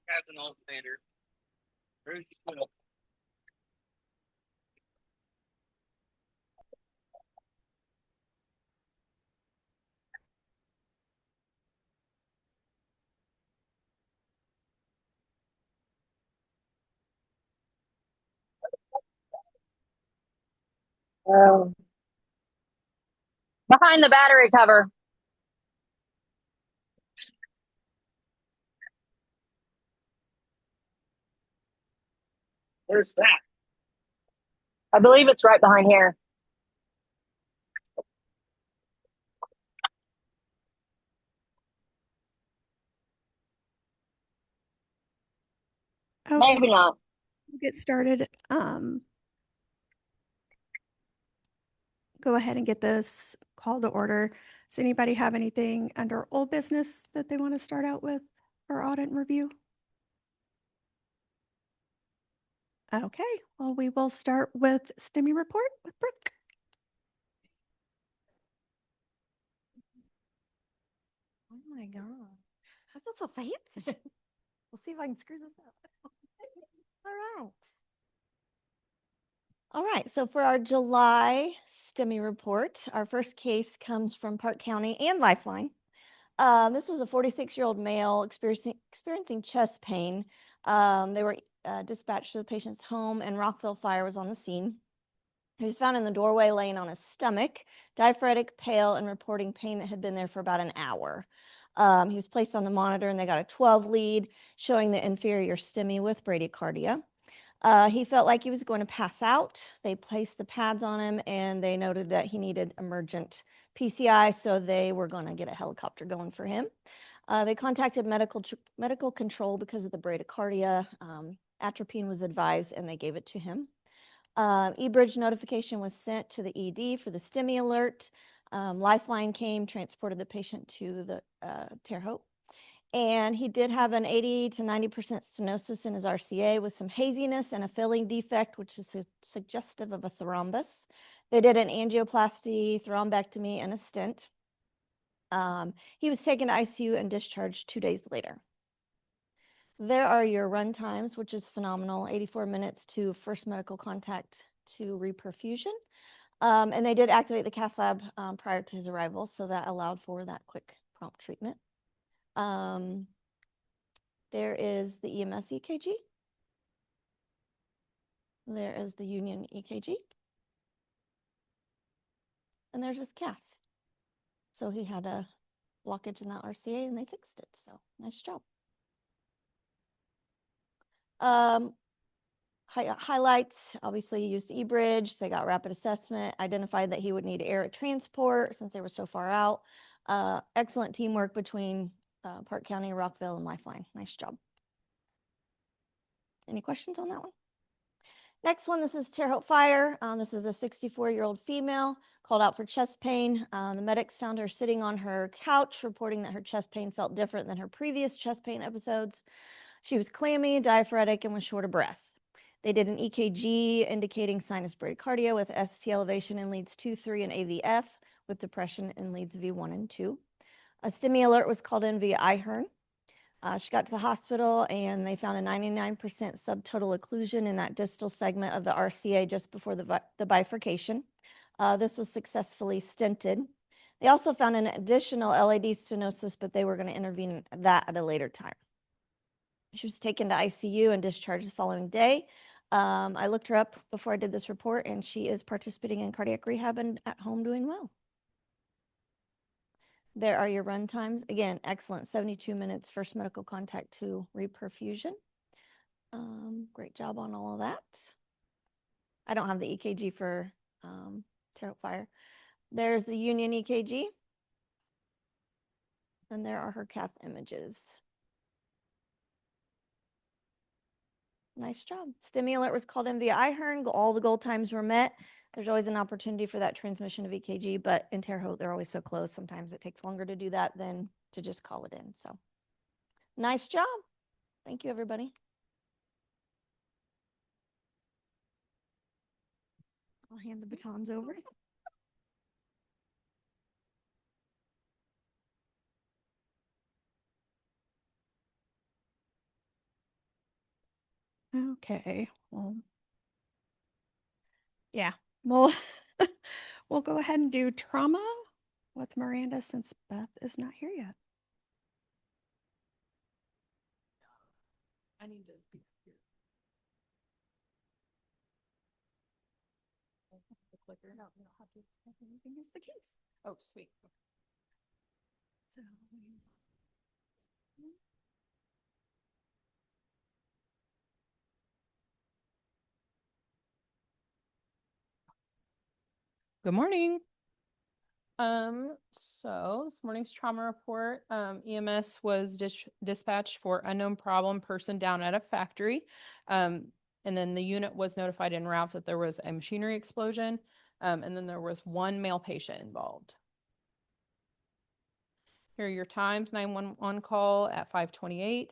has an alternator. Where's the middle? Behind the battery cover. Where's that? I believe it's right behind here. Okay, Maybe not. we'll get started. Go ahead and get this call to order. Does anybody have anything under old business that they want to start out with for audit and review? Okay, well, we will start with STEMI report with Brooke. Oh my God. I feel so fancy. We'll see if I can screw this up. All right. All right, so for our July STEMI report, our first case comes from Park County and Lifeline. This was a 46-year-old male experiencing chest pain. They were dispatched to the patient's home, and Rockville Fire was on the scene. He was found in the doorway laying on his stomach, diaphoretic, pale, and reporting pain that had been there for about an hour. He was placed on the monitor, and they got a 12 lead showing the inferior STEMI with bradycardia. He felt like he was going to pass out. They placed the pads on him, and they noted that he needed emergent PCI, so they were going to get a helicopter going for him. They contacted medical control because of the bradycardia. Atropine was advised, and they gave it to him. eBridge notification was sent to the ED for the STEMI alert. Lifeline came, transported the patient to the Terre Haute. And he did have an 80 to 90% stenosis in his RCA with some haziness and a filling defect, which is suggestive of a thrombus. They did an angioplasty, thrombectomy, and a stent. He was taken to ICU and discharged 2 days later. There are your run times, which is phenomenal, 84 minutes to first medical contact to reperfusion. And they did activate the cath lab prior to his arrival, so that allowed for that quick prompt treatment. There is the EMS EKG. There is the Union EKG. And there's his cath. So he had a blockage in that RCA and they fixed it. So nice job. Highlights, obviously used eBridge. They got rapid assessment, identified that he would need air at transport since they were so far out. Excellent teamwork between Park County, Rockville, and Lifeline. Nice job. Any questions on that one? Next one, this is Terre Haute Fire. This is a 64-year-old female called out for chest pain. The medics found her sitting on her couch, reporting that her chest pain felt different than her previous chest pain episodes. She was clammy, diaphoretic, and was short of breath. They did an EKG indicating sinus bradycardia with ST elevation in leads 2, 3, and AVF with depression in leads V1 and 2. A STEMI alert was called in via iHern. She got to the hospital and they found a 99% subtotal occlusion in that distal segment of the RCA just before the bifurcation. This was successfully stented. They also found an additional LAD stenosis, but they were going to intervene that at a later time. She was taken to ICU and discharged the following day. I looked her up before I did this report, and she is participating in cardiac rehab and at home doing well. There are your run times. Again, excellent. 72 minutes first medical contact to reperfusion. Great job on all of that. I don't have the EKG for Terre Haute Fire. There's the Union EKG. And there are her cath images. Nice job. STEMI alert was called in via iHern. All the goal times were met. There's always an opportunity for that transmission of EKG, but in Terre Haute, they're always so close. Sometimes it takes longer to do that than to just call it in. So nice job. Thank you, everybody. I'll hand the batons over. Okay, well, yeah, we'll we'll go ahead and do trauma with Miranda since Beth is not here yet. I need to be here. The clicker. No, you don't have to. You can use the keys. Oh, sweet. So, Good morning. So this morning's trauma report, EMS was dispatched for unknown problem person down at a factory. And then the unit was notified en route that there was a machinery explosion. And then there was one male patient involved. Here are your times: 911 call at 5:28.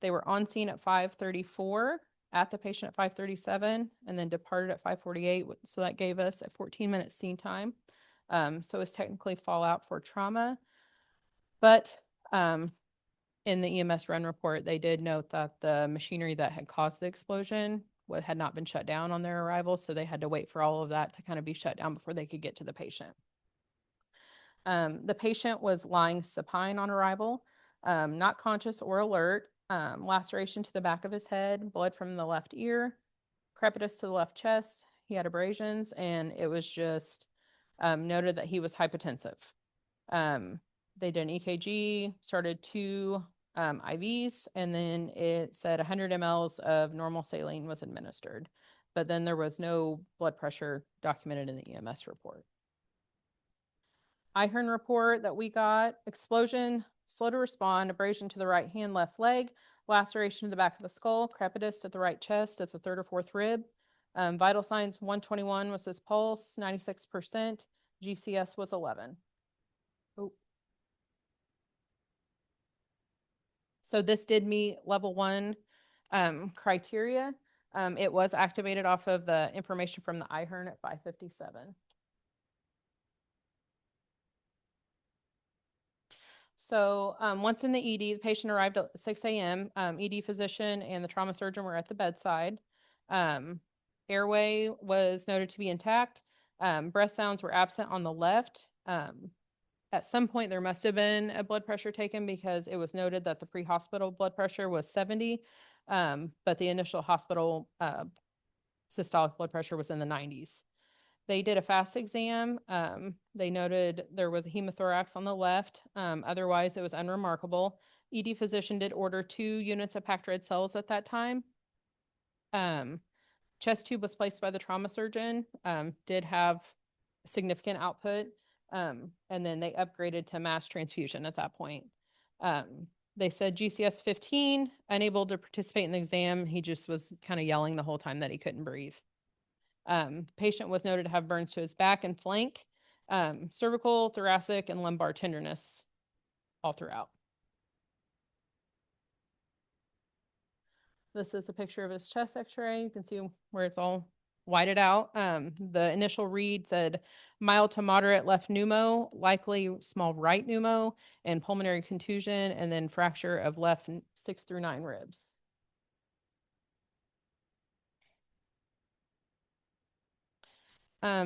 They were on scene at 5:34, at the patient at 5:37, and then departed at 5:48. So that gave us a 14-minute scene time. So it's technically fallout for trauma. But in the EMS run report, they did note that the machinery that had caused the explosion had not been shut down on their arrival. So they had to wait for all of that to kind of be shut down before they could get to the patient. The patient was lying supine on arrival, not conscious or alert, laceration to the back of his head, blood from the left ear, crepitus to the left chest. He had abrasions, and it was just noted that he was hypotensive. They did an EKG, started 2 IVs, and then it said 100 mLs of normal saline was administered. But then there was no blood pressure documented in the EMS report. IHERN report that we got: explosion, slow to respond, abrasion to the right hand, left leg, laceration to the back of the skull, crepitus at the right chest at the 3rd or 4th rib. Vital signs: 121 was his pulse, 96%. GCS was 11. Oh. So this did meet level 1 criteria. It was activated off of the information from the IHERN at 5:57. So once in the ED, the patient arrived at 6 a.m. ED physician and the trauma surgeon were at the bedside. Airway was noted to be intact. Breath sounds were absent on the left. At some point, there must have been a blood pressure taken because it was noted that the pre-hospital blood pressure was 70, but the initial hospital systolic blood pressure was in the 90s. They did a fast exam. They noted there was a hemothorax on the left. Otherwise, it was unremarkable. ED physician did order 2 units of packed red cells at that time. Chest tube was placed by the trauma surgeon, did have significant output, and then they upgraded to mass transfusion at that point. They said GCS 15, unable to participate in the exam. He just was kind of yelling the whole time that he couldn't breathe. Patient was noted to have burns to his back and flank, cervical, thoracic, and lumbar tenderness all throughout. This is a picture of his chest x-ray. You can see where it's all whited out. The initial read said mild to moderate left pneumo, likely small right pneumo, and pulmonary contusion, and then fracture of left 6 through 9 ribs.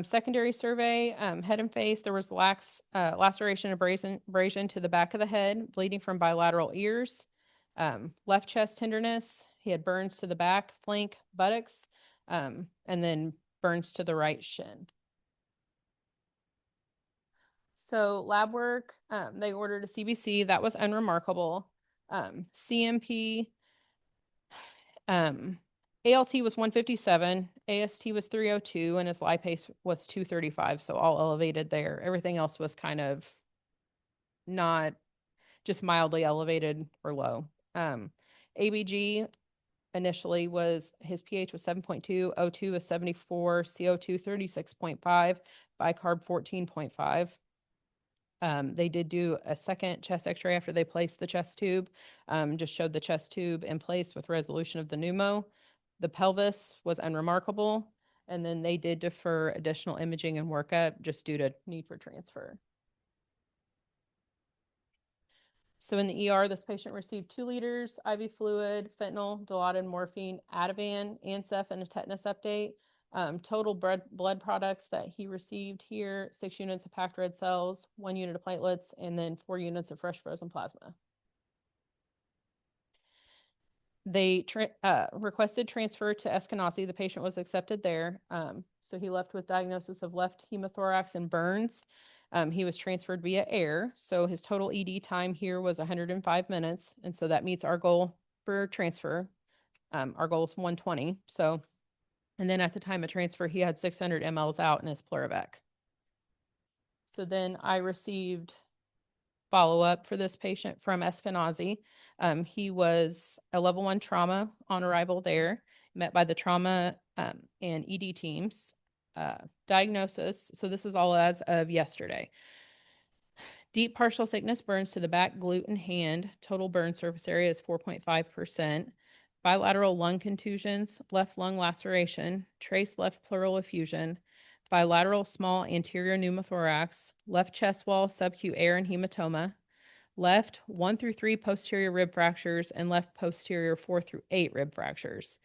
Secondary survey, head and face, there was laceration abrasion to the back of the head, bleeding from bilateral ears, left chest tenderness. He had burns to the back, flank, buttocks, and then burns to the right shin. So lab work, they ordered a CBC. That was unremarkable. CMP, ALT was 157, AST was 302, and his lipase was 235. So all elevated there. Everything else was kind of not just mildly elevated or low. ABG initially was, his pH was 7.2, O2 was 74, CO2 36.5, bicarb 14.5. They did do a second chest x-ray after they placed the chest tube, just showed the chest tube in place with resolution of the pneumo. The pelvis was unremarkable, and then they did defer additional imaging and workup just due to need for transfer. So in the ER, this patient received 2 liters, IV fluid, fentanyl, Dilaudid, morphine, Ativan, Ancef, and a tetanus update. Total blood products that he received here, 6 units of packed red cells, 1 unit of platelets, and then 4 units of fresh frozen plasma. They requested transfer to Eskenazi. The patient was accepted there. So he left with diagnosis of left hemothorax and burns. He was transferred via air. So his total ED time here was 105 minutes. And so that meets our goal for transfer. Our goal is 120. So, and then at the time of transfer, he had 600 mLs out in his Pleuravec. So then I received follow-up for this patient from Eskenazi. He was a level 1 trauma on arrival there, met by the trauma and ED teams. Diagnosis, so this is all as of yesterday. Deep partial thickness burns to the back, glute, and hand. Total burn surface area is 4.5%. Bilateral lung contusions, left lung laceration, trace left pleural effusion, bilateral small anterior pneumothorax, left chest wall, subacute air and hematoma, left 1 through 3 posterior rib fractures, and left posterior 4 through 8 rib fractures.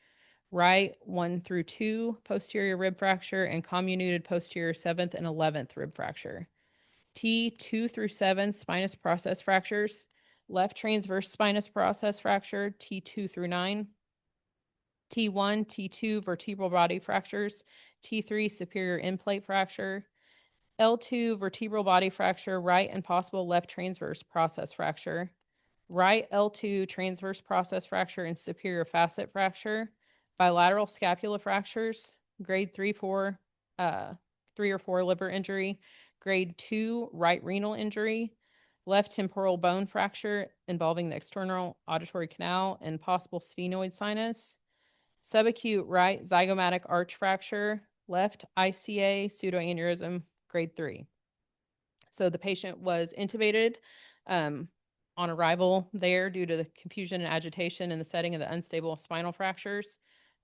Right 1 through 2 posterior rib fracture and comminuted posterior 7th and 11th rib fracture. T2 through 7 spinous process fractures, left transverse spinous process fracture, T2 through 9. T1, T2 vertebral body fractures, T3 superior end plate fracture, L2 vertebral body fracture, right and possible left transverse process fracture, right L2 transverse process fracture and superior facet fracture, bilateral scapula fractures, grade 3 or 4 liver injury, grade 2 right renal injury, left temporal bone fracture involving the external auditory canal and possible sphenoid sinus, subacute right zygomatic arch fracture, left ICA pseudoaneurysm, grade 3. So the patient was intubated on arrival there due to the confusion and agitation in the setting of the unstable spinal fractures.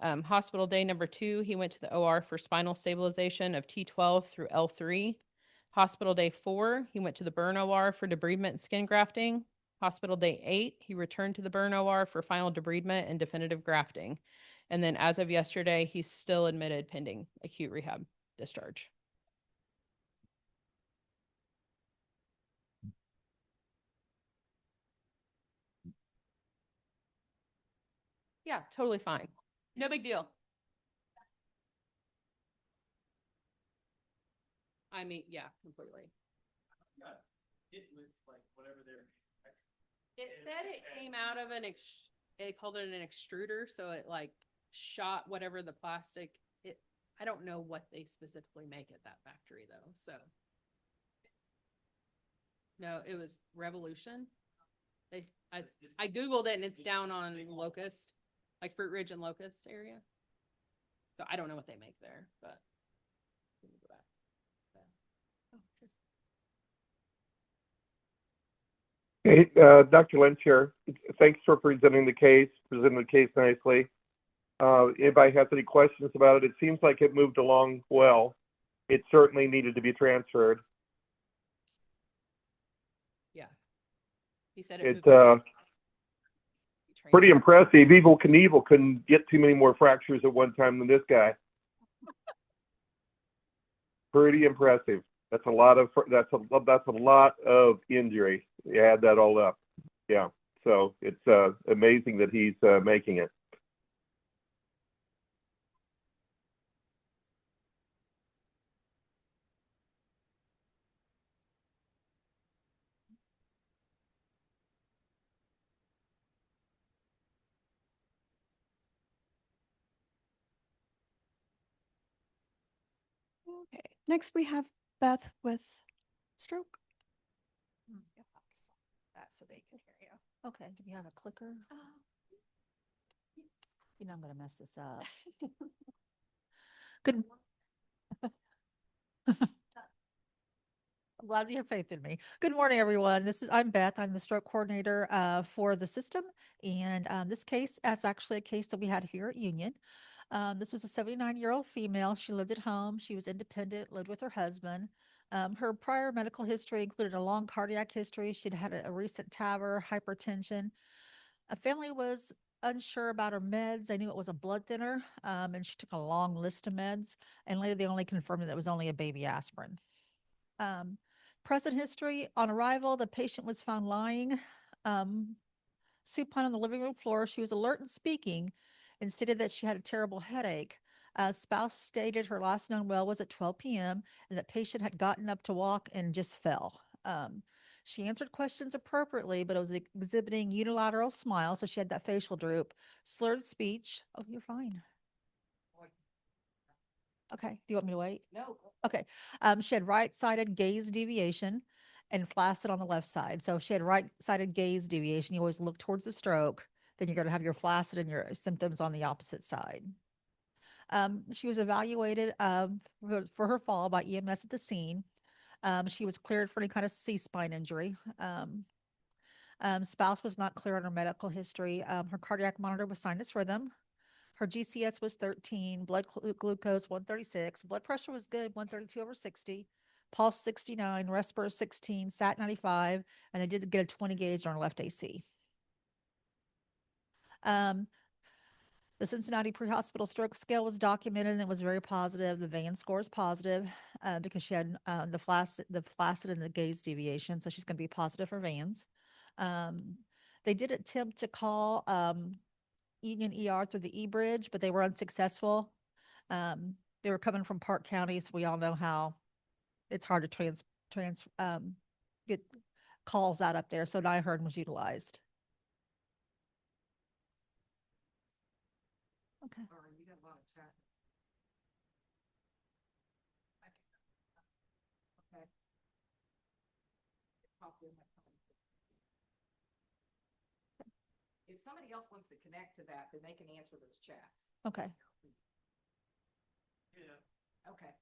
Hospital day number 2, he went to the OR for spinal stabilization of T12 through L3. Hospital day 4, he went to the burn OR for debridement and skin grafting. Hospital day 8, he returned to the burn OR for final debridement and definitive grafting. And then as of yesterday, he's still admitted pending acute rehab discharge. Yeah, totally fine. No big deal. I mean, yeah, completely. It was like whatever they're. It said it came out of they called it an extruder, so it like shot whatever the plastic. I don't know what they specifically make at that factory though. So no, it was Revolution. I Googled it and it's down on Locust, like Fruit Ridge and Locust area. So I don't know what they make there, but let me go back. Hey, Dr. Lynch here. Thanks for presenting the case nicely. Anybody has any questions about it? It seems like it moved along well. It certainly needed to be transferred. Yeah. He said It's moved pretty impressive. Evel Knievel couldn't get too many more fractures at one time than this guy. Pretty impressive. That's a lot of injury. You add that all up. Yeah. So it's amazing that he's making it. Okay, next we have Beth with stroke. That so they can hear you. Okay, do you have a clicker? You know I'm gonna mess this up. Good. I'm glad you have faith in me. Good morning, everyone. I'm Beth. I'm the stroke coordinator for the system. And this case is actually a case that we had here at Union. This was a 79-year-old female. She lived at home. She was independent, lived with her husband. Her prior medical history included a long cardiac history. She'd had a recent TAVR, hypertension. A family was unsure about her meds. They knew it was a blood thinner, and she took a long list of meds. And later, they only confirmed that it was only a baby aspirin. Um, Present history: on arrival, the patient was found lying supine on the living room floor. She was alert and speaking and stated that she had a terrible headache. Spouse stated her last known well was at 12 p.m. and that patient had gotten up to walk and just fell. She answered questions appropriately, but it was exhibiting unilateral smile, so she had that facial droop, slurred speech. Oh, you're fine. Okay. Do you want me to wait? No. Okay. She had right-sided gaze deviation and flaccid on the left side. So if she had right-sided gaze deviation, you always look towards the stroke. Then you're going to have your flaccid and your symptoms on the opposite side. She was evaluated for her fall by EMS at the scene. She was cleared for any kind of C-spine injury. Spouse was not clear on her medical history. Her cardiac monitor was sinus rhythm. Her GCS was 13, blood glucose 136, blood pressure was good, 132/60, pulse 69, respir 16, sat 95, and they did get a 20 gauge on her left AC. The Cincinnati pre-hospital stroke scale was documented and it was very positive. The VAN score is positive because she had the flaccid and the gaze deviation, so she's going to be positive for VANs. They did attempt to call Union ER through the E-Bridge, but they were unsuccessful. They were coming from Park County, so we all know how it's hard to get calls out up there. So NIHERD was utilized. Okay. Okay. If somebody else wants to connect to that, then they can answer those chats. Okay. Yeah. Okay.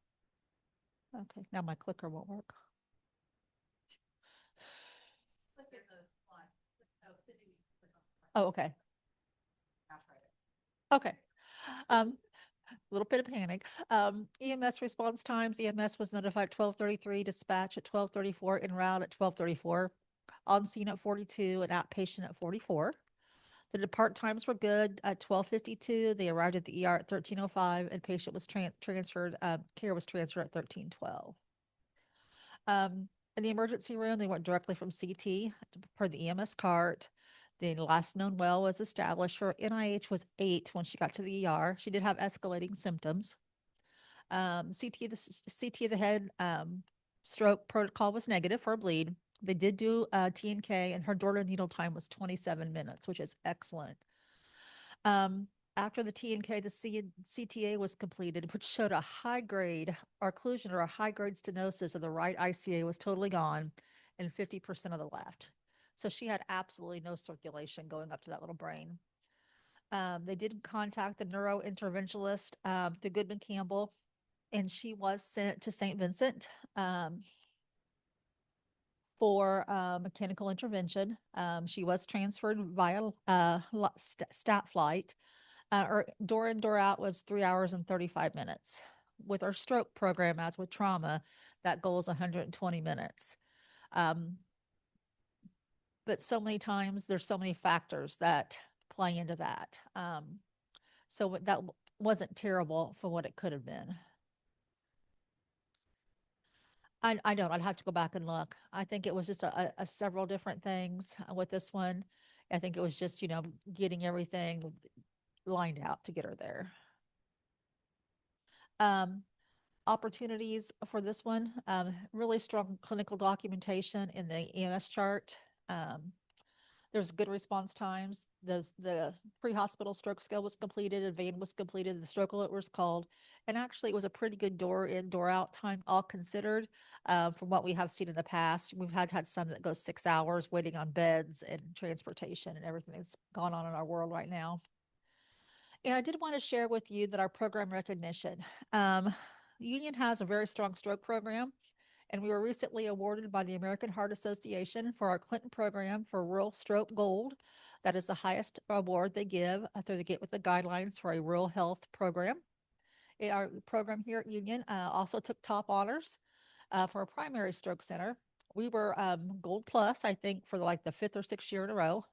Okay. Now my clicker won't work. Look at the line. Oh, okay. I'll try it. Okay. Little bit of panic. EMS response times: EMS was notified at 12:33, dispatch at 12:34, en route at 12:34, on scene at 42, and outpatient at 44. The depart times were good. At 12:52, they arrived at the ER at 13:05, and patient was transferred. Care was transferred at 13:12. In the emergency room, they went directly from CT per the EMS cart. The last known well was established. Her NIH was 8 when she got to the ER. She did have escalating symptoms. CT of the head stroke protocol was negative for a bleed. They did do T&K, and her door to needle time was 27 minutes, which is excellent. After the T&K, the CTA was completed, which showed a high-grade occlusion or a high-grade stenosis of the right ICA was totally gone and 50% of the left. So she had absolutely no circulation going up to that little brain. They did contact the neurointerventionalist, the Goodman Campbell, and she was sent to St. Vincent for mechanical intervention. She was transferred via stat flight. Her door in, door out was 3 hours and 35 minutes. With our stroke program, as with trauma, that goal is 120 minutes. But so many times there's so many factors that play into that. So that wasn't terrible for what it could have been. I don't. I'd have to go back and look. I think it was just a several different things with this one. I think it was just, getting everything lined out to get her there. Opportunities for this one, really strong clinical documentation in the EMS chart. There's good response times. The pre-hospital stroke scale was completed, a VAN was completed, the stroke alert was called, and actually it was a pretty good door in, door out time, all considered. From what we have seen in the past, we've had some that go 6 hours waiting on beds and transportation and everything that's gone on in our world right now. And I did want to share with you that our program recognition. Union has a very strong stroke program, and we were recently awarded by the American Heart Association for our Clinton program for Rural Stroke Gold. That is the highest award they give through the Get with the Guidelines for a Rural Health program. Our program here at Union also took top honors for a primary stroke center. We were Gold Plus, I think, for like the 5th or 6th year in a row.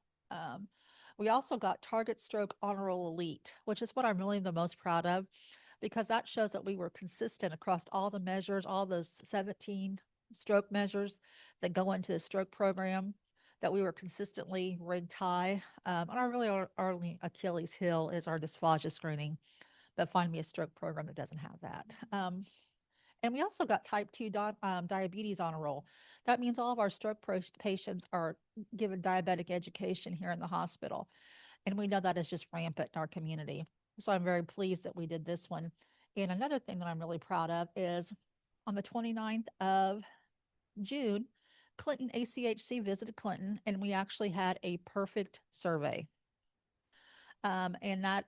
We also got Target Stroke Honor Roll Elite, which is what I'm really the most proud of, because that shows that we were consistent across all the measures, all those 17 stroke measures that go into the stroke program, that we were consistently ranked high. And our only Achilles heel is our dysphagia screening, but find me a stroke program that doesn't have that. And we also got type 2 diabetes on a roll. That means all of our stroke patients are given diabetic education here in the hospital. And we know that is just rampant in our community. So I'm very pleased that we did this one. And another thing that I'm really proud of is on the 29th of June, Clinton ACHC visited Clinton, and we actually had a perfect survey. And that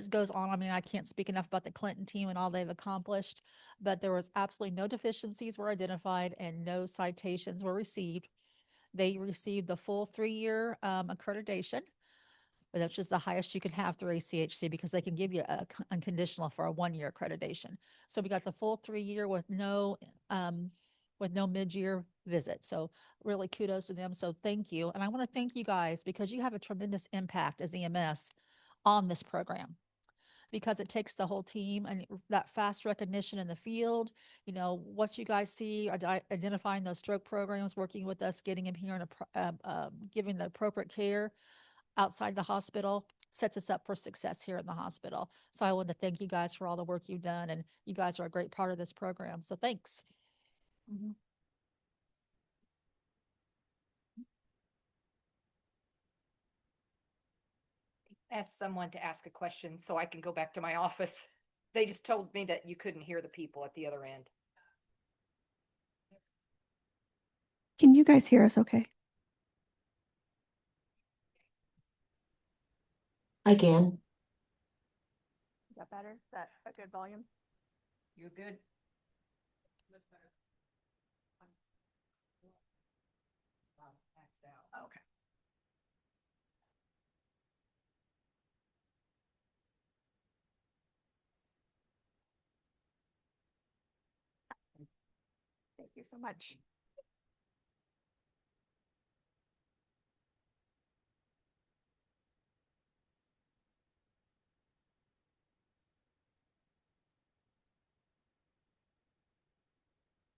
goes on. I mean, I can't speak enough about the Clinton team and all they've accomplished, but there was absolutely no deficiencies were identified and no citations were received. They received the full 3-year accreditation, but that's just the highest you can have through ACHC, because they can give you a unconditional for a 1-year accreditation. So we got the full 3-year with no mid-year visit. So really kudos to them. So thank you. And I want to thank you guys, because you have a tremendous impact as EMS on this program, because it takes the whole team and that fast recognition in the field, what you guys see, identifying those stroke programs, working with us, getting them here and giving the appropriate care outside the hospital sets us up for success here in the hospital. So I want to thank you guys for all the work you've done, and you guys are a great part of this program. So thanks. Mm-hmm. Ask someone to ask a question so I can go back to my office. They just told me that you couldn't hear the people at the other end. Can you guys hear us okay? I can. Is that better? Is that a good volume? You're good? Okay. Thank you so much.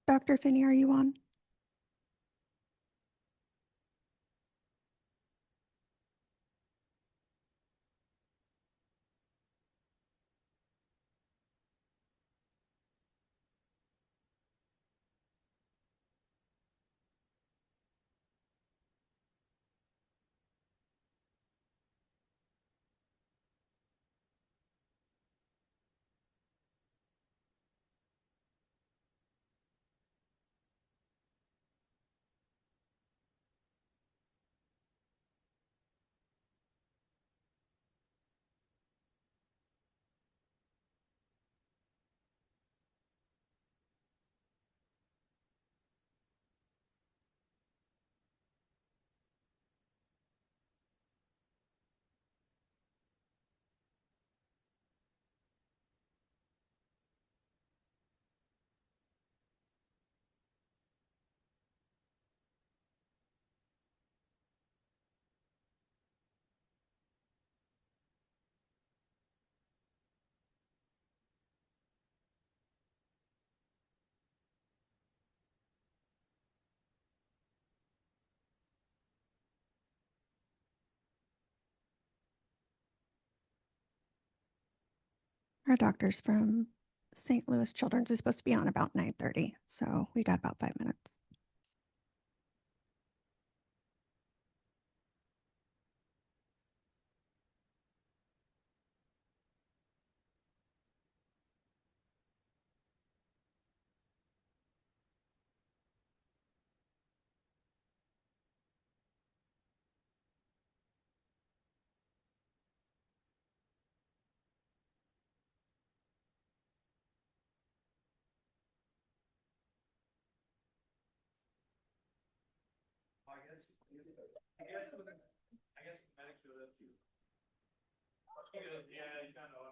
Dr. Finney, are you on? Our doctors from St. Louis Children's is supposed to be on about 9:30, so we got about 5 minutes. I guess, I guess medics are Yeah, you kind of.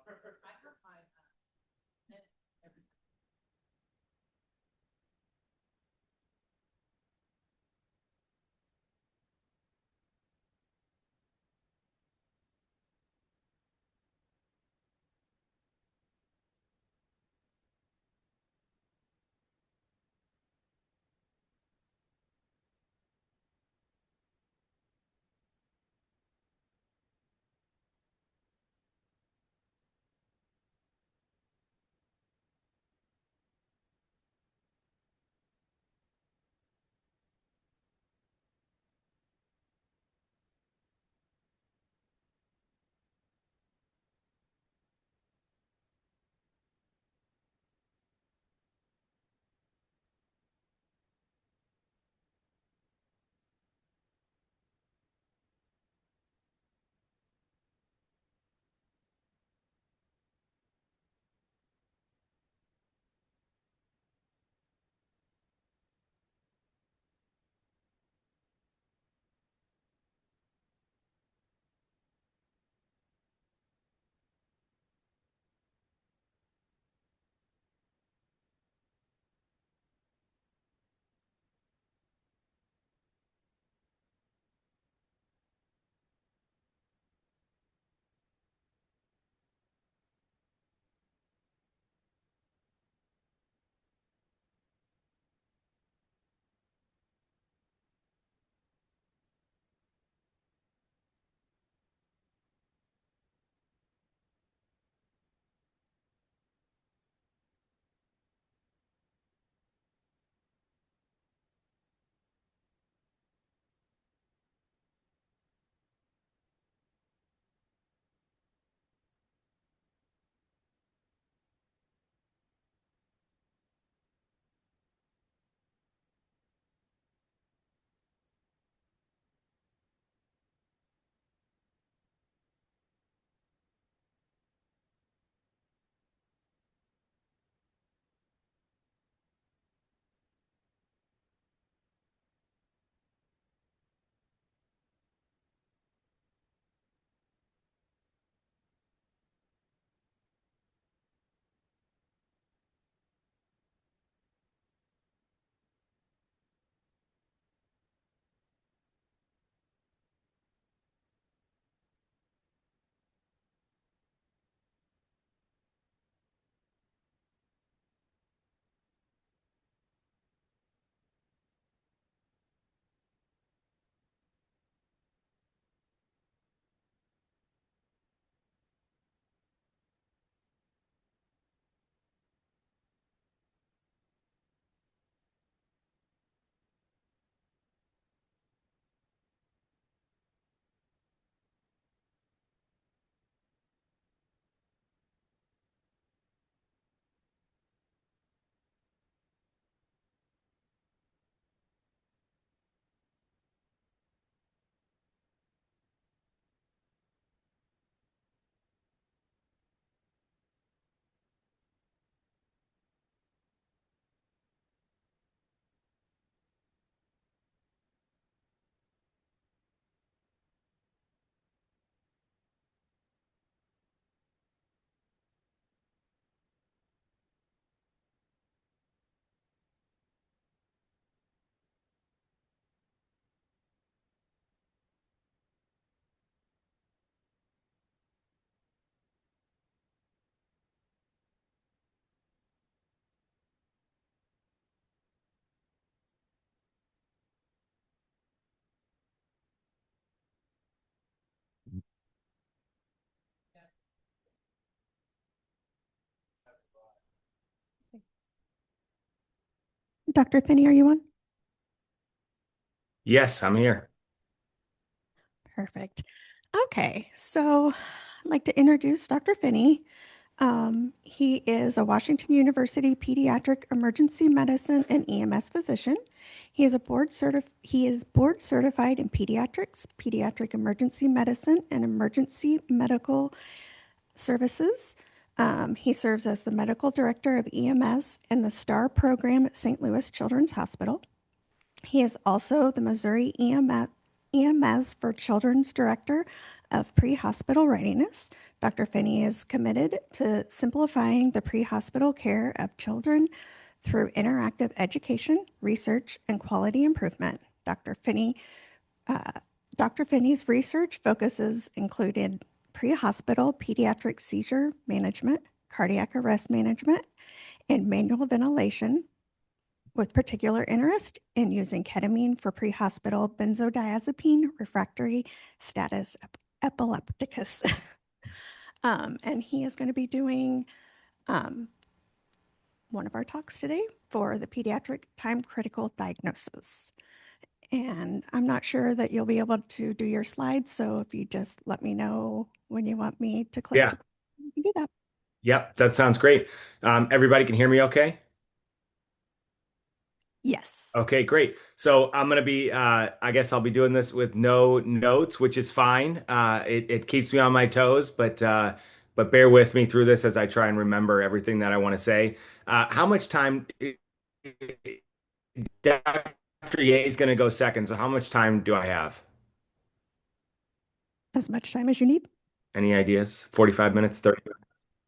Dr. Finney, are you on? Yes, I'm here. Perfect. Okay, so I'd like to introduce Dr. Finney. He is a Washington University pediatric emergency medicine and EMS physician. He is board certified in pediatrics, pediatric emergency medicine, and emergency medical services. He serves as the medical director of EMS and the STAR program at St. Louis Children's Hospital. He is also the Missouri EMS for Children's Director of Pre-Hospital Readiness. Dr. Finney is committed to simplifying the pre-hospital care of children through interactive education, research, and quality improvement. Uh, Dr. Finney's research focuses included pre-hospital pediatric seizure management, cardiac arrest management, and manual ventilation, with particular interest in using ketamine for pre-hospital benzodiazepine refractory status epilepticus. And he is going to be doing one of our talks today for the pediatric time critical diagnosis. And I'm not sure that you'll be able to do your slides. So if you just let me know when you want me to click, Yeah. you can do that. Yep, that sounds great. Everybody can hear me okay? Yes. Okay, great. So I'm going to be, I guess I'll be doing this with no notes, which is fine. It keeps me on my toes, but bear with me through this as I try and remember everything that I want to say. How much time, Dr. Ye is going to go second. So how much time do I have? As much time as you need. Any ideas? 45 minutes, 30 minutes?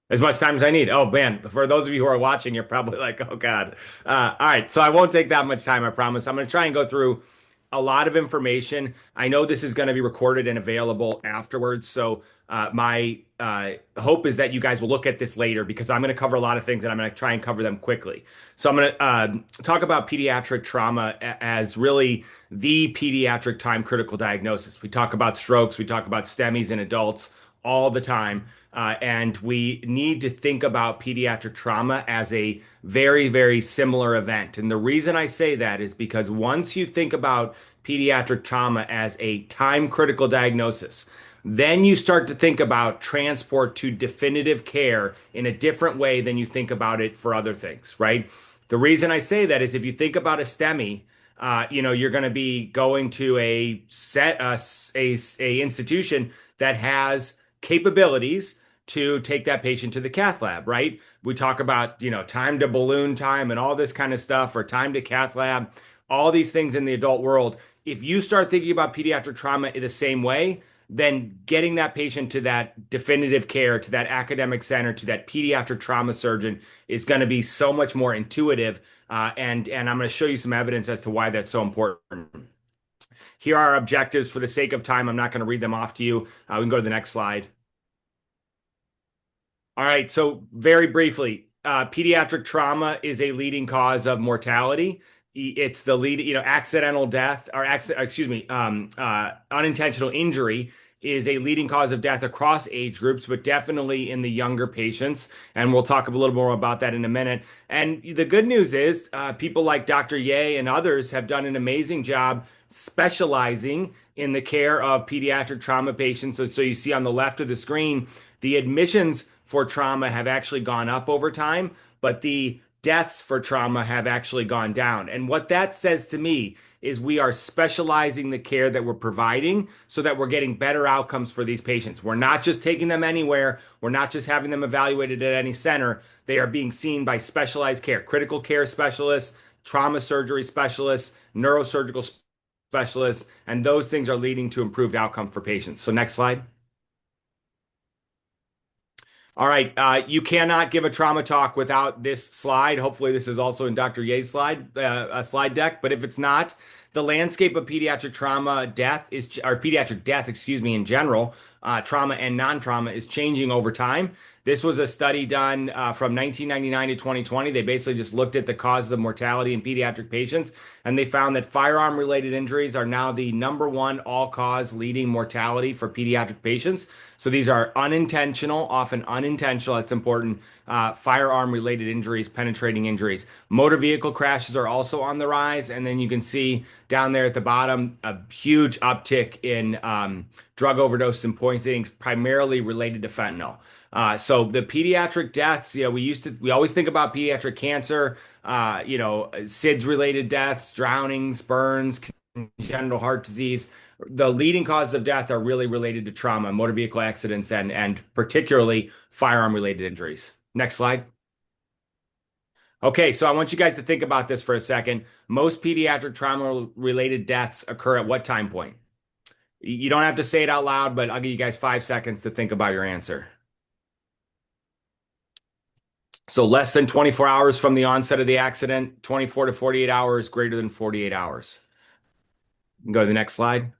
As much time as I need. Oh man, for those of you who are watching, you're probably like, oh God. All right, so I won't take that much time, I promise. I'm going to try and go through a lot of information. I know this is going to be recorded and available afterwards. So my hope is that you guys will look at this later because I'm going to cover a lot of things and I'm going to try and cover them quickly. So I'm going to talk about pediatric trauma as really the pediatric time critical diagnosis. We talk about strokes, we talk about STEMIs in adults all the time. And we need to think about pediatric trauma as a very, very similar event. And the reason I say that is because once you think about pediatric trauma as a time critical diagnosis, then you start to think about transport to definitive care in a different way than you think about it for other things, right? The reason I say that is if you think about a STEMI, you're going to be going to a institution that has capabilities to take that patient to the cath lab, right? We talk about, time to balloon time and all this kind of stuff, or time to cath lab, all these things in the adult world. If you start thinking about pediatric trauma in the same way, then getting that patient to that definitive care, to that academic center, to that pediatric trauma surgeon is going to be so much more intuitive. And I'm going to show you some evidence as to why that's so important. Here are our objectives. For the sake of time, I'm not going to read them off to you. We can go to the next slide. All right, so very briefly, pediatric trauma is a leading cause of mortality. It's the lead, accidental death or unintentional injury is a leading cause of death across age groups, but definitely in the younger patients. And we'll talk a little more about that in a minute. And the good news is people like Dr. Ye and others have done an amazing job specializing in the care of pediatric trauma patients. So you see on the left of the screen, the admissions for trauma have actually gone up over time, but the deaths for trauma have actually gone down. And what that says to me is we are specializing the care that we're providing so that we're getting better outcomes for these patients. We're not just taking them anywhere. We're not just having them evaluated at any center. They are being seen by specialized care, critical care specialists, trauma surgery specialists, neurosurgical specialists, and those things are leading to improved outcome for patients. So next slide. All right, you cannot give a trauma talk without this slide. Hopefully this is also in Dr. Ye's slide deck, but if it's not, the landscape of pediatric death, in general, trauma and non-trauma is changing over time. This was a study done from 1999 to 2020. They basically just looked at the causes of mortality in pediatric patients, and they found that firearm-related injuries are now the #1 all-cause leading mortality for pediatric patients. So these are unintentional, often unintentional, it's important, firearm-related injuries, penetrating injuries. Motor vehicle crashes are also on the rise, and then you can see down there at the bottom a huge uptick in drug overdose and poisoning, primarily related to fentanyl. So the pediatric deaths, we always think about pediatric cancer, SIDS related deaths, drownings, burns, congenital heart disease. The leading causes of death are really related to trauma, motor vehicle accidents, and particularly firearm related injuries. Next slide. Okay, so I want you guys to think about this for a second. Most pediatric trauma related deaths occur at what time point? You don't have to say it out loud, but I'll give you guys 5 seconds to think about your answer. So less than 24 hours from the onset of the accident, 24 to 48 hours, greater than 48 hours. Go to the next slide.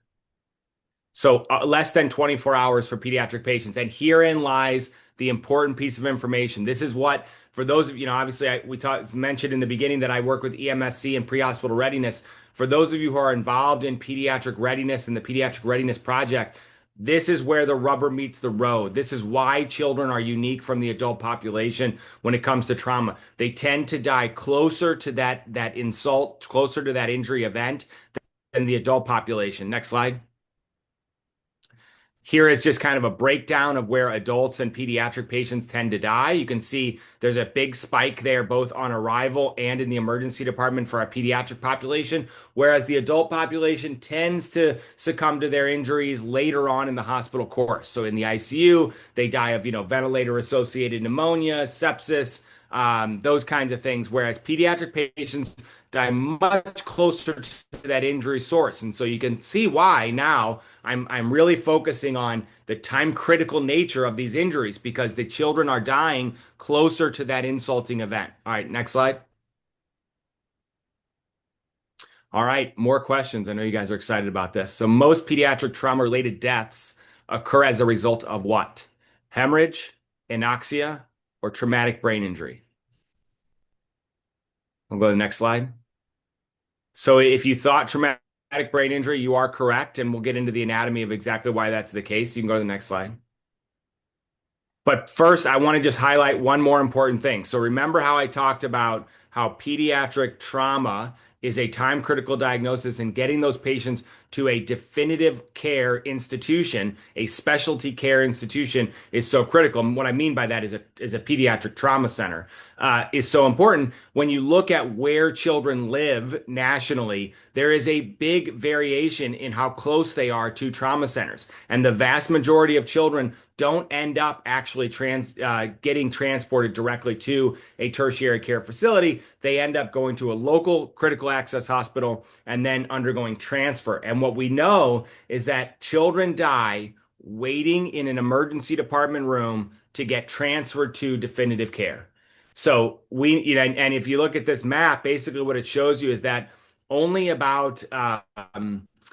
So less than 24 hours for pediatric patients. And herein lies the important piece of information. This is what, for those of you know, obviously mentioned in the beginning that I work with EMSC and pre-hospital readiness. For those of you who are involved in pediatric readiness and the Pediatric Readiness Project, this is where the rubber meets the road. This is why children are unique from the adult population when it comes to trauma. They tend to die closer to that insult, closer to that injury event than the adult population. Next slide. Here is just kind of a breakdown of where adults and pediatric patients tend to die. You can see there's a big spike there, both on arrival and in the emergency department for our pediatric population, whereas the adult population tends to succumb to their injuries later on in the hospital course. So in the ICU, they die of, ventilator-associated pneumonia, sepsis, those kinds of things, whereas pediatric patients die much closer to that injury source. And so you can see why now I'm really focusing on the time critical nature of these injuries because the children are dying closer to that insulting event. All right, next slide. All right, more questions. I know you guys are excited about this. So most pediatric trauma-related deaths occur as a result of what? Hemorrhage, anoxia, or traumatic brain injury? We'll go to the next slide. So if you thought traumatic brain injury, you are correct, and we'll get into the anatomy of exactly why that's the case. You can go to the next slide. But first, I want to just highlight one more important thing. So remember how I talked about how pediatric trauma is a time critical diagnosis and getting those patients to a definitive care institution, a specialty care institution is so critical. And what I mean by that is a pediatric trauma center is so important. When you look at where children live nationally, there is a big variation in how close they are to trauma centers. And the vast majority of children don't end up actually getting transported directly to a tertiary care facility. They end up going to a local critical access hospital and then undergoing transfer. And what we know is that children die waiting in an emergency department room to get transferred to definitive care. So and if you look at this map, basically what it shows you is that only about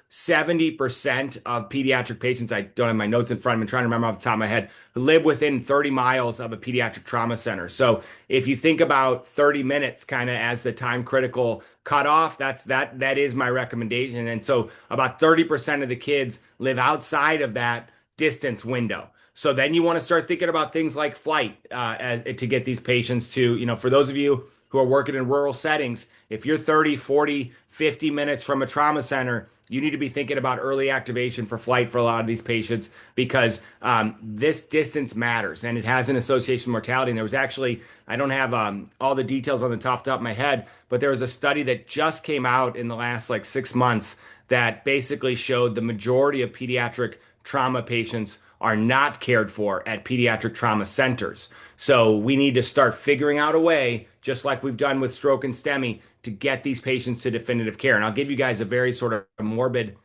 70% of pediatric patients, I don't have my notes in front of me, I'm trying to remember off the top of my head, live within 30 miles of a pediatric trauma center. So if you think about 30 minutes kind of as the time critical cutoff, that is my recommendation. And so about 30% of the kids live outside of that distance window. So then you want to start thinking about things like flight to get these patients to, for those of you who are working in rural settings, if you're 30, 40, 50 minutes from a trauma center, you need to be thinking about early activation for flight for a lot of these patients because this distance matters and it has an association with mortality. And there was actually, I don't have all the details on the top of my head, but there was a study that just came out in the last 6 months that basically showed the majority of pediatric trauma patients are not cared for at pediatric trauma centers. So we need to start figuring out a way, just like we've done with stroke and STEMI, to get these patients to definitive care. And I'll give you guys a very sort of morbid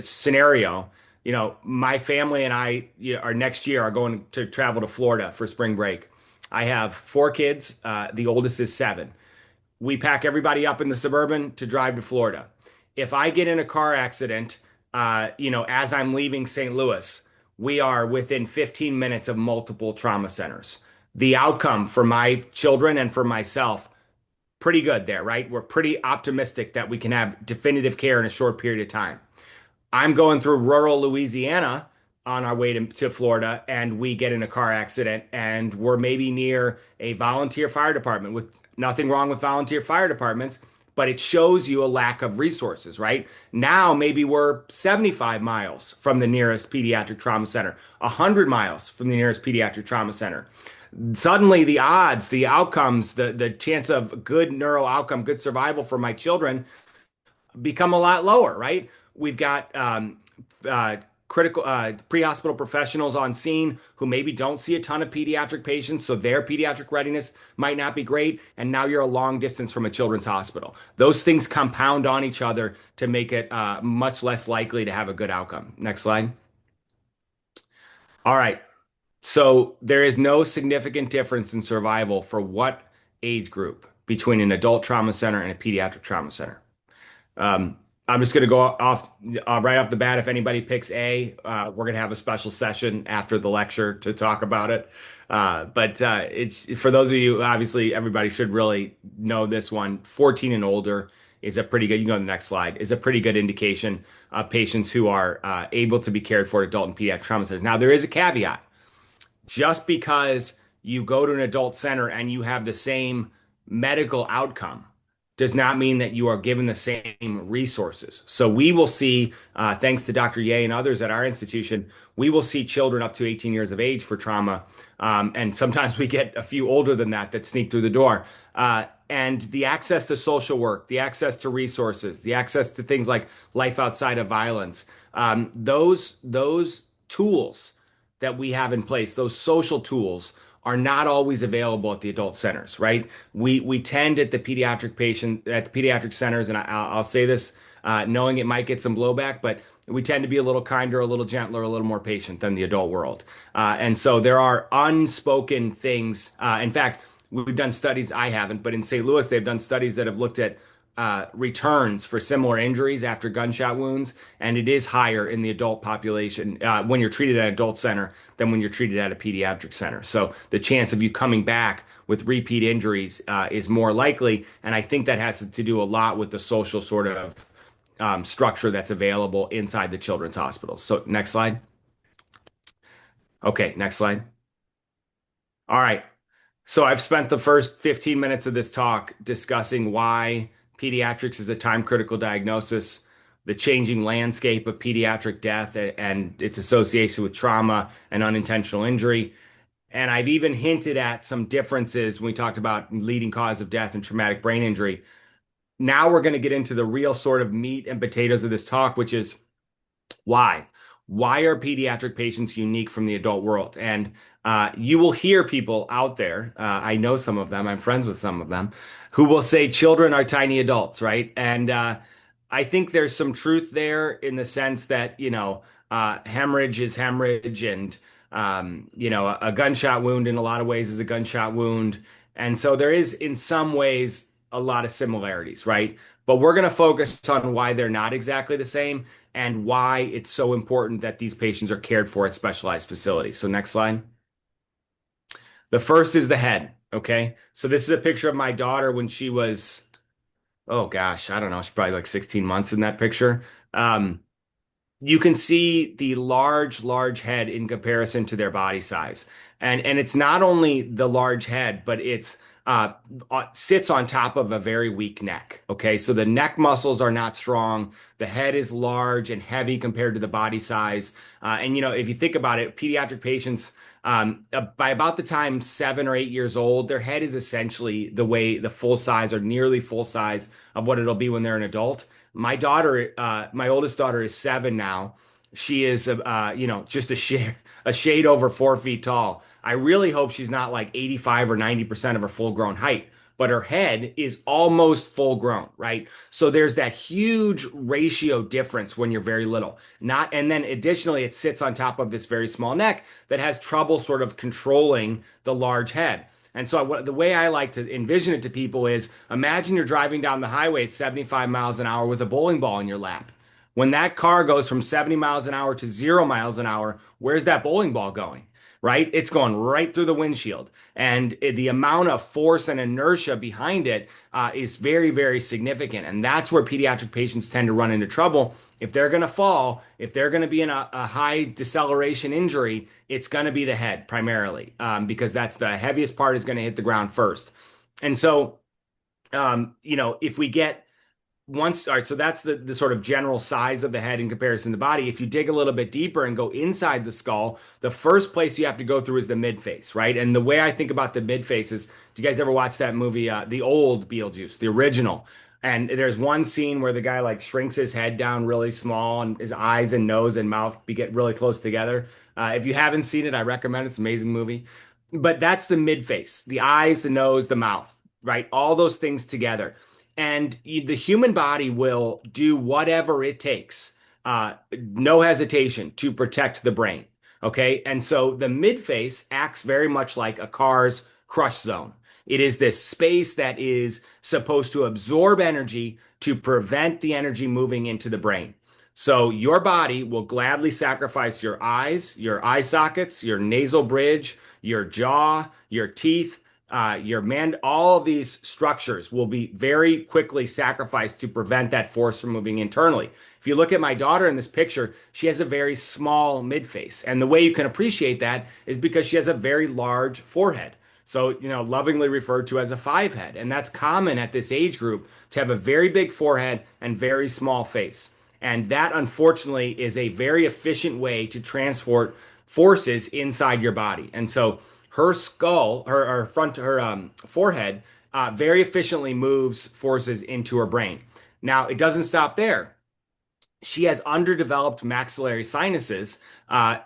scenario. My family and I are next year are going to travel to Florida for spring break. I have 4 kids. The oldest is 7. We pack everybody up in the Suburban to drive to Florida. If I get in a car accident, as I'm leaving St. Louis, we are within 15 minutes of multiple trauma centers. The outcome for my children and for myself, pretty good there, right? We're pretty optimistic that we can have definitive care in a short period of time. I'm going through rural Louisiana on our way to Florida, and we get in a car accident, and we're maybe near a volunteer fire department. With nothing wrong with volunteer fire departments, but it shows you a lack of resources, right? Now, maybe we're 75 miles from the nearest pediatric trauma center, 100 miles from the nearest pediatric trauma center. Suddenly, the odds, the outcomes, the chance of good neuro outcome, good survival for my children become a lot lower, right? We've got critical pre-hospital professionals on scene who maybe don't see a ton of pediatric patients, so their pediatric readiness might not be great, and now you're a long distance from a children's hospital. Those things compound on each other to make it much less likely to have a good outcome. Next slide. All right. So there is no significant difference in survival for what age group between an adult trauma center and a pediatric trauma center. Um, I'm just going to go off right off the bat. If anybody picks A, we're going to have a special session after the lecture to talk about it. But it's for those of you, obviously, everybody should really know this one. 14 and older is a pretty good. You can go to the next slide. Is a pretty good indication of patients who are able to be cared for at adult and pediatric trauma centers. Now, there is a caveat. Just because you go to an adult center and you have the same medical outcome does not mean that you are given the same resources. So we will see, thanks to Dr. Ye and others at our institution, we will see children up to 18 years of age for trauma. And sometimes we get a few older than that sneak through the door. And the access to social work, the access to resources, the access to things like life outside of violence, those tools that we have in place, those social tools, are not always available at the adult centers, right? We tend at the pediatric centers, and I'll say this, knowing it might get some blowback, but we tend to be a little kinder, a little gentler, a little more patient than the adult world. And so there are unspoken things. In fact, we've done studies, I haven't, but in St. Louis, they've done studies that have looked at returns for similar injuries after gunshot wounds, and it is higher in the adult population when you're treated at an adult center than when you're treated at a pediatric center. So the chance of you coming back with repeat injuries is more likely, and I think that has to do a lot with the social sort of structure that's available inside the children's hospitals. So next slide. Okay, next slide. All right. So I've spent the first 15 minutes of this talk discussing why pediatrics is a time-critical diagnosis, the changing landscape of pediatric death and its association with trauma and unintentional injury. And I've even hinted at some differences when we talked about leading cause of death and traumatic brain injury. Now we're going to get into the real sort of meat and potatoes of this talk, which is why? Why are pediatric patients unique from the adult world? And you will hear people out there, I know some of them, I'm friends with some of them, who will say children are tiny adults, right? And I think there's some truth there in the sense that, hemorrhage is hemorrhage, and, a gunshot wound in a lot of ways is a gunshot wound. And so there is, in some ways, a lot of similarities, right? But we're going to focus on why they're not exactly the same and why it's so important that these patients are cared for at specialized facilities. So next slide. The first is the head, okay? So this is a picture of my daughter when she was, oh gosh, I don't know, she's probably like 16 months in that picture. You can see the large head in comparison to their body size. And it's not only the large head, but it's sits on top of a very weak neck. Okay, so the neck muscles are not strong. The head is large and heavy compared to the body size. And if you think about it, pediatric patients, by about the time 7 or 8 years old, their head is essentially the full size or nearly full size of what it'll be when they're an adult. My daughter, my oldest daughter, is 7 now. She is, just a shade over 4 feet tall. I really hope she's not like 85 or 90% of her full grown height, but her head is almost full grown, right? So there's that huge ratio difference when you're very little. And then additionally, it sits on top of this very small neck that has trouble sort of controlling the large head. And so the way I like to envision it to people is imagine you're driving down the highway at 75 miles an hour with a bowling ball in your lap. When that car goes from 70 miles an hour to 0 miles an hour, where's that bowling ball going? Right? It's going right through the windshield. And the amount of force and inertia behind it is very, very significant. And that's where pediatric patients tend to run into trouble. If they're going to fall, if they're going to be in a high deceleration injury, it's going to be the head primarily, because that's the heaviest part is going to hit the ground first. And so, if we get all right, so that's the sort of general size of the head in comparison to the body. If you dig a little bit deeper and go inside the skull, the first place you have to go through is the midface, right? And the way I think about the midface is, do you guys ever watch that movie, the old Beetlejuice, the original? And there's one scene where the guy like shrinks his head down really small and his eyes and nose and mouth get really close together. If you haven't seen it, I recommend it. It's an amazing movie. But that's the midface, the eyes, the nose, the mouth, right? All those things together. And the human body will do whatever it takes, no hesitation, to protect the brain, Okay. And so the midface acts very much like a car's crush zone. It is this space that is supposed to absorb energy to prevent the energy moving into the brain. So your body will gladly sacrifice your eyes, your eye sockets, your nasal bridge, your jaw, your teeth, all of these structures will be very quickly sacrificed to prevent that force from moving internally. If you look at my daughter in this picture, she has a very small midface. And the way you can appreciate that is because she has a very large forehead. So, lovingly referred to as a five head. And that's common at this age group to have a very big forehead and very small face. And that, unfortunately, is a very efficient way to transport forces inside your body. And so her skull, her forehead, very efficiently moves forces into her brain. Now, it doesn't stop there. She has underdeveloped maxillary sinuses,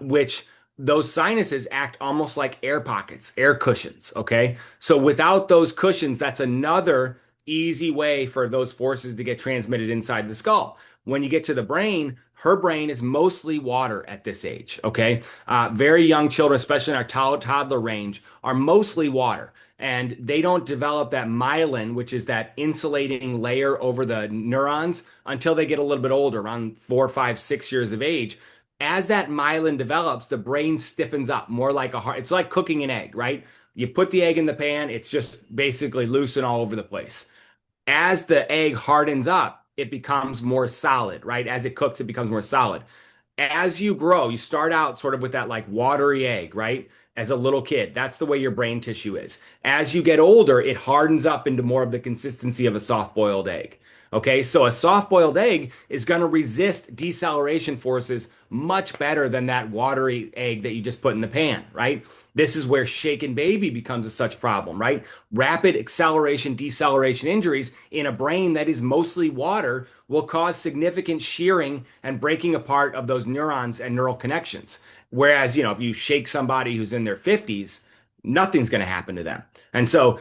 which those sinuses act almost like air pockets, air cushions. Okay. So without those cushions, that's another easy way for those forces to get transmitted inside the skull. When you get to the brain, her brain is mostly water at this age. Okay. Very young children, especially in our toddler range, are mostly water. And they don't develop that myelin, which is that insulating layer over the neurons, until they get a little bit older, around 4, 5, 6 years of age. As that myelin develops, the brain stiffens up more like it's like cooking an egg, right? You put the egg in the pan, it's just basically loose and all over the place. As the egg hardens up, it becomes more solid, right? As it cooks, it becomes more solid. As you grow, you start out sort of with that like watery egg, right? As a little kid, that's the way your brain tissue is. As you get older, it hardens up into more of the consistency of a soft boiled egg. Okay, so a soft boiled egg is going to resist deceleration forces much better than that watery egg that you just put in the pan, right? This is where shaken baby becomes a such problem, right? Rapid acceleration, deceleration injuries in a brain that is mostly water will cause significant shearing and breaking apart of those neurons and neural connections. Whereas, if you shake somebody who's in their 50s, nothing's going to happen to them. And so,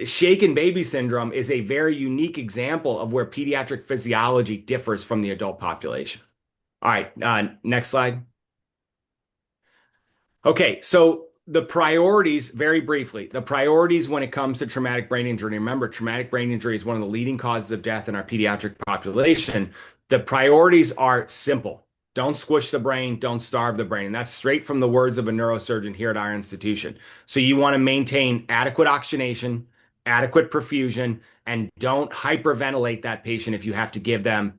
shaken baby syndrome is a very unique example of where pediatric physiology differs from the adult population. All right, next slide. Okay, so the priorities, very briefly, the priorities when it comes to traumatic brain injury. Remember, traumatic brain injury is one of the leading causes of death in our pediatric population. The priorities are simple. Don't squish the brain, don't starve the brain. And that's straight from the words of a neurosurgeon here at our institution. So you want to maintain adequate oxygenation, adequate perfusion, and don't hyperventilate that patient if you have to give them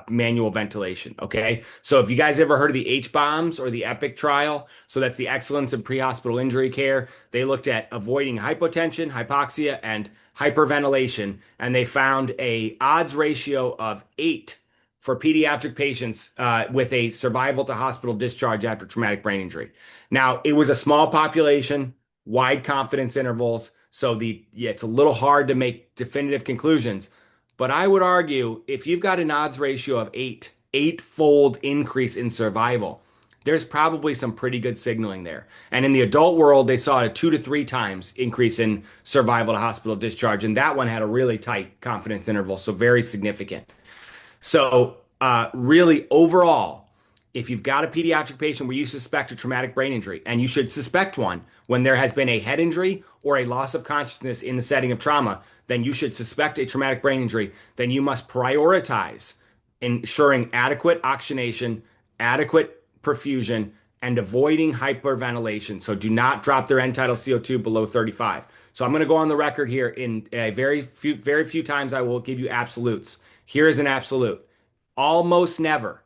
manual ventilation. Okay. So if you guys ever heard of the H-bombs or the EPIC trial, so that's the Excellence in Pre-Hospital Injury Care, they looked at avoiding hypotension, hypoxia, and hyperventilation, and they found a odds ratio of 8 for pediatric patients with a survival to hospital discharge after traumatic brain injury. Now, it was a small population, wide confidence intervals, so it's a little hard to make definitive conclusions. But I would argue if you've got an odds ratio of 8, eightfold increase in survival, there's probably some pretty good signaling there. And in the adult world, they saw a 2 to 3 times increase in survival to hospital discharge. And that one had a really tight confidence interval, so very significant. So, really, overall, if you've got a pediatric patient where you suspect a traumatic brain injury, and you should suspect one when there has been a head injury or a loss of consciousness in the setting of trauma, then you should suspect a traumatic brain injury. Then you must prioritize ensuring adequate oxygenation, adequate perfusion, and avoiding hyperventilation. So do not drop their end tidal CO2 below 35. So I'm going to go on the record here in very few times I will give you absolutes. Here is an absolute. Almost never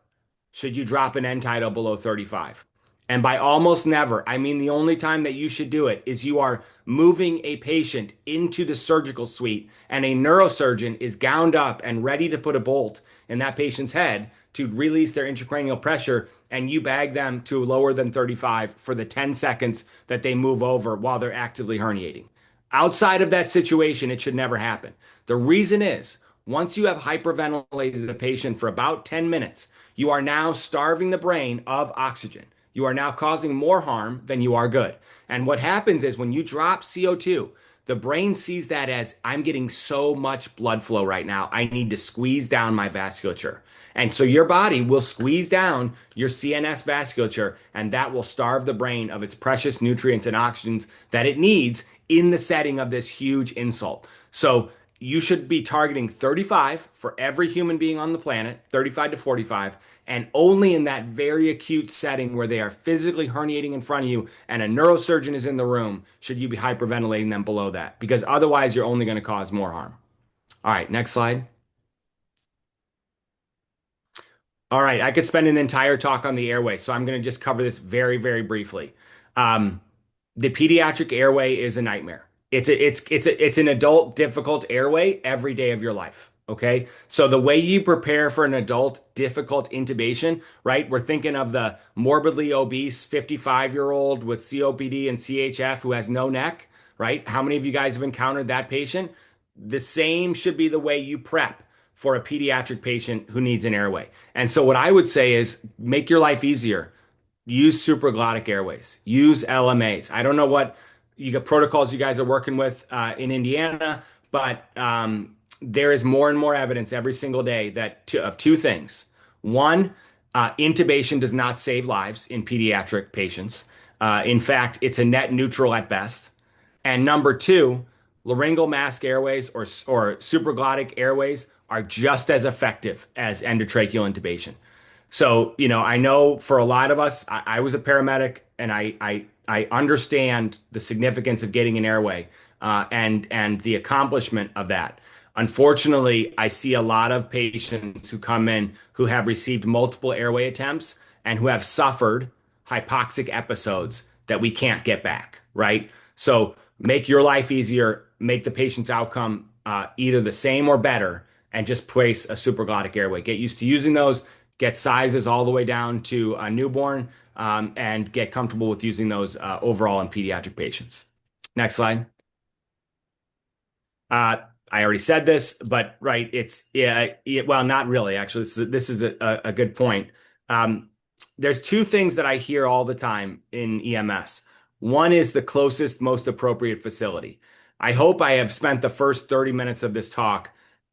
should you drop an end tidal below 35. And by almost never, I mean the only time that you should do it is you are moving a patient into the surgical suite and a neurosurgeon is gowned up and ready to put a bolt in that patient's head to release their intracranial pressure, and you bag them to lower than 35 for the 10 seconds that they move over while they're actively herniating. Outside of that situation, it should never happen. The reason is, once you have hyperventilated a patient for about 10 minutes, you are now starving the brain of oxygen. You are now causing more harm than you are good. And what happens is when you drop CO2, the brain sees that as I'm getting so much blood flow right now. I need to squeeze down my vasculature. And so your body will squeeze down your CNS vasculature, and that will starve the brain of its precious nutrients and oxygens that it needs in the setting of this huge insult. So you should be targeting 35 for every human being on the planet, 35 to 45, and only in that very acute setting where they are physically herniating in front of you and a neurosurgeon is in the room, should you be hyperventilating them below that, because otherwise you're only going to cause more harm. All right, next slide. All right, I could spend an entire talk on the airway, so I'm going to just cover this very, very briefly. The pediatric airway is a nightmare. It's an adult difficult airway every day of your life. Okay, so the way you prepare for an adult difficult intubation, right? We're thinking of the morbidly obese 55-year-old with COPD and CHF who has no neck, right? How many of you guys have encountered that patient? The same should be the way you prep for a pediatric patient who needs an airway. And so what I would say is make your life easier. Use supraglottic airways. Use LMAs. I don't know what you got protocols you guys are working with in Indiana, but there is more and more evidence every single day that of two things. One, intubation does not save lives in pediatric patients. In fact, it's a net neutral at best. And number two, laryngeal mask airways or supraglottic airways are just as effective as endotracheal intubation. So, I know for a lot of us, I was a paramedic and I understand the significance of getting an airway and the accomplishment of that. Unfortunately, I see a lot of patients who come in who have received multiple airway attempts and who have suffered hypoxic episodes that we can't get back, right? So make your life easier, make the patient's outcome either the same or better, and just place a supraglottic airway. Get used to using those, get sizes all the way down to a newborn, and get comfortable with using those overall in pediatric patients. Next slide. I already said this, but right, well, not really, actually. This is a good point. There's two things that I hear all the time in EMS. One is the closest, most appropriate facility. I hope I have spent the first 30 minutes of this talk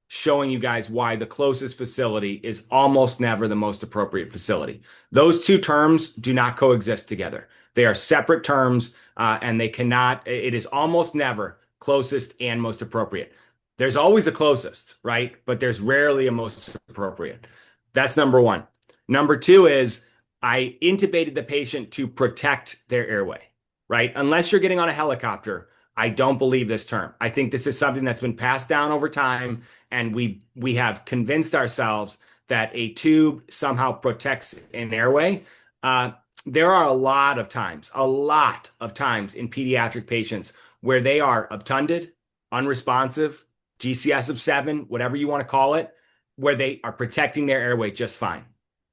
showing you guys why the closest facility is almost never the most appropriate facility. Those two terms do not coexist together. They are separate terms, and it is almost never closest and most appropriate. There's always a closest, right? But there's rarely a most appropriate. That's number one. Number two is I intubated the patient to protect their airway, right? Unless you're getting on a helicopter, I don't believe this term. I think this is something that's been passed down over time, and we have convinced ourselves that a tube somehow protects an airway. There are a lot of times in pediatric patients where they are obtunded, unresponsive, GCS of 7, whatever you want to call it, where they are protecting their airway just fine.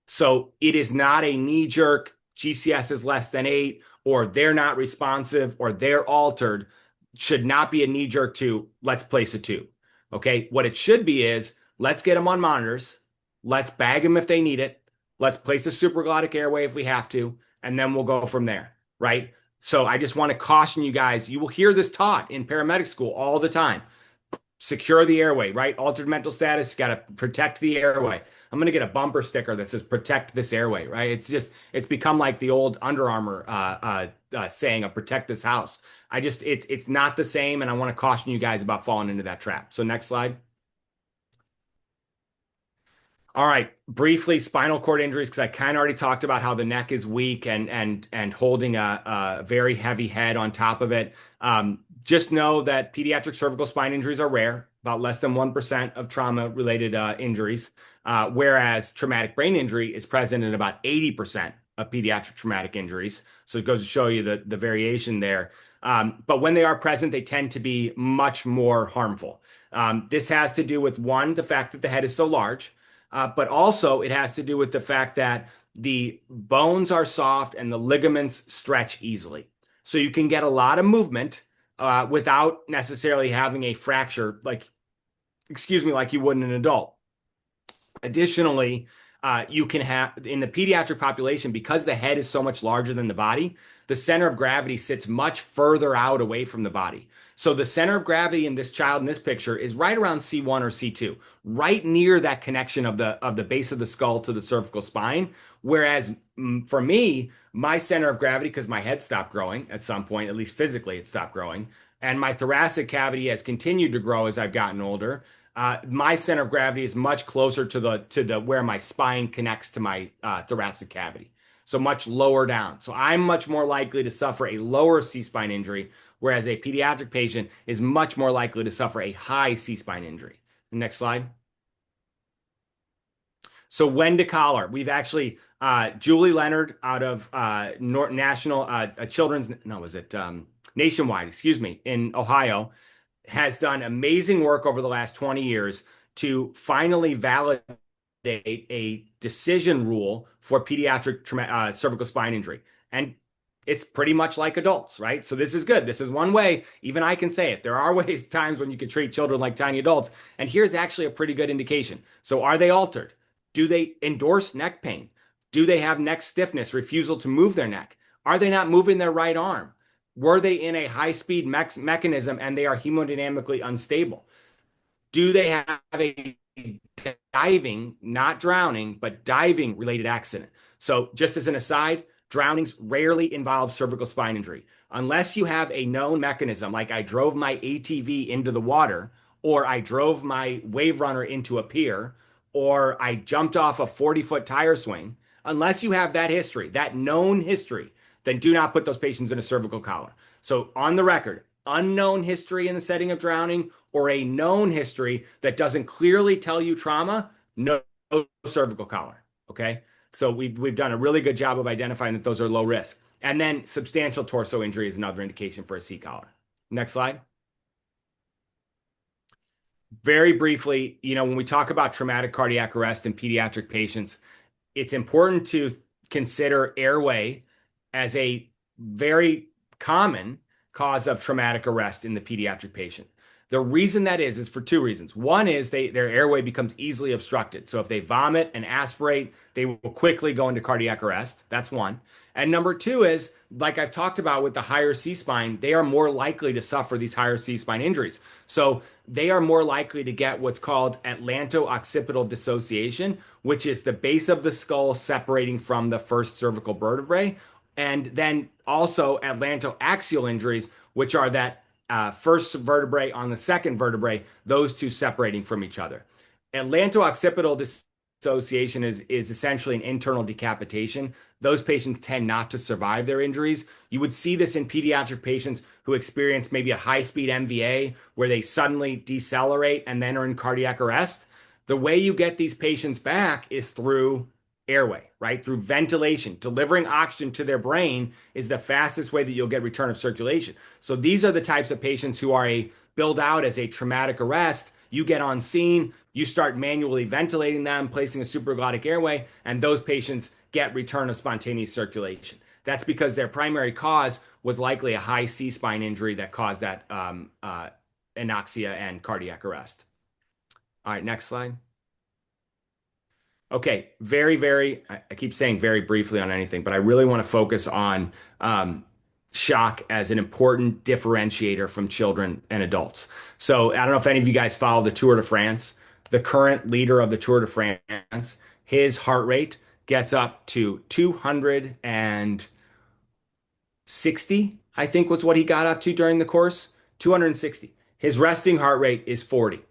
So it is not a knee-jerk GCS is less than 8, or they're not responsive, or they're altered. Should not be a knee-jerk to let's place a tube. Okay, what it should be is let's get them on monitors, let's bag them if they need it, let's place a supraglottic airway if we have to, and then we'll go from there, right? So I just want to caution you guys, you will hear this taught in paramedic school all the time. Secure the airway, right? Altered mental status, got to protect the airway. I'm going to get a bumper sticker that says protect this airway, right? It's become like the old Under Armour saying of protect this house. It's not the same, and I want to caution you guys about falling into that trap. So next slide. All right, briefly, spinal cord injuries, because I kind of already talked about how the neck is weak and holding a very heavy head on top of it. Just know that pediatric cervical spine injuries are rare, about less than 1% of trauma-related injuries, whereas traumatic brain injury is present in about 80% of pediatric traumatic injuries. So it goes to show you the variation there. But when they are present, they tend to be much more harmful. This has to do with, one, the fact that the head is so large, but also it has to do with the fact that the bones are soft and the ligaments stretch easily. So you can get a lot of movement without necessarily having a fracture, like you would in an adult. Additionally, you can have in the pediatric population, because the head is so much larger than the body, the center of gravity sits much further out away from the body. So the center of gravity in this child in this picture is right around C1 or C2, right near that connection of the base of the skull to the cervical spine. Whereas for me, my center of gravity, because my head stopped growing at some point, at least physically, it stopped growing, and my thoracic cavity has continued to grow as I've gotten older. My center of gravity is much closer to the where my spine connects to my thoracic cavity, so much lower down. So I'm much more likely to suffer a lower C-spine injury, whereas a pediatric patient is much more likely to suffer a high C-spine injury. Next slide. So when to collar, we've actually Julie Leonard out of National Children's, no, was it Nationwide, excuse me, in Ohio, has done amazing work over the last 20 years to finally validate a decision rule for pediatric cervical spine injury. And it's pretty much like adults, right? So this is good. This is one way, even I can say it. There are times when you can treat children like tiny adults. And here's actually a pretty good indication. So are they altered? Do they endorse neck pain? Do they have neck stiffness, refusal to move their neck? Are they not moving their right arm? Were they in a high-speed mechanism and they are hemodynamically unstable? Do they have a diving, not drowning, but diving related accident? So just as an aside, drownings rarely involve cervical spine injury. Unless you have a known mechanism, like I drove my ATV into the water, or I drove my wave runner into a pier, or I jumped off a 40-foot tire swing, unless you have that history, that known history, then do not put those patients in a cervical collar. So on the record, unknown history in the setting of drowning or a known history that doesn't clearly tell you trauma, no cervical collar, okay? So we've done a really good job of identifying that those are low risk. And then substantial torso injury is another indication for a C collar. Next slide. Very briefly, when we talk about traumatic cardiac arrest in pediatric patients, it's important to consider airway as a very common cause of traumatic arrest in the pediatric patient. The reason that is for two reasons. One is their airway becomes easily obstructed. So if they vomit and aspirate, they will quickly go into cardiac arrest. That's one. And number two is, like I've talked about with the higher C-spine, they are more likely to suffer these higher C-spine injuries. So they are more likely to get what's called atlanto-occipital dissociation, which is the base of the skull separating from the first cervical vertebrae. And then also atlantoaxial injuries, which are that first vertebrae on the second vertebrae, those two separating from each other. Atlanto-occipital dissociation is essentially an internal decapitation. Those patients tend not to survive their injuries. You would see this in pediatric patients who experience maybe a high-speed MVA where they suddenly decelerate and then are in cardiac arrest. The way you get these patients back is through airway, right? Through ventilation. Delivering oxygen to their brain is the fastest way that you'll get return of circulation. So these are the types of patients who are billed out as a traumatic arrest. You get on scene, you start manually ventilating them, placing a supraglottic airway, and those patients get return of spontaneous circulation. That's because their primary cause was likely a high C-spine injury that caused that anoxia and cardiac arrest. All right, next slide. Okay, I keep saying very briefly on anything, but I really want to focus on shock as an important differentiator from children and adults. So I don't know if any of you guys follow the Tour de France. The current leader of the Tour de France, his heart rate gets up to 260, I think was what he got up to during the course, 260. His resting heart rate is 40.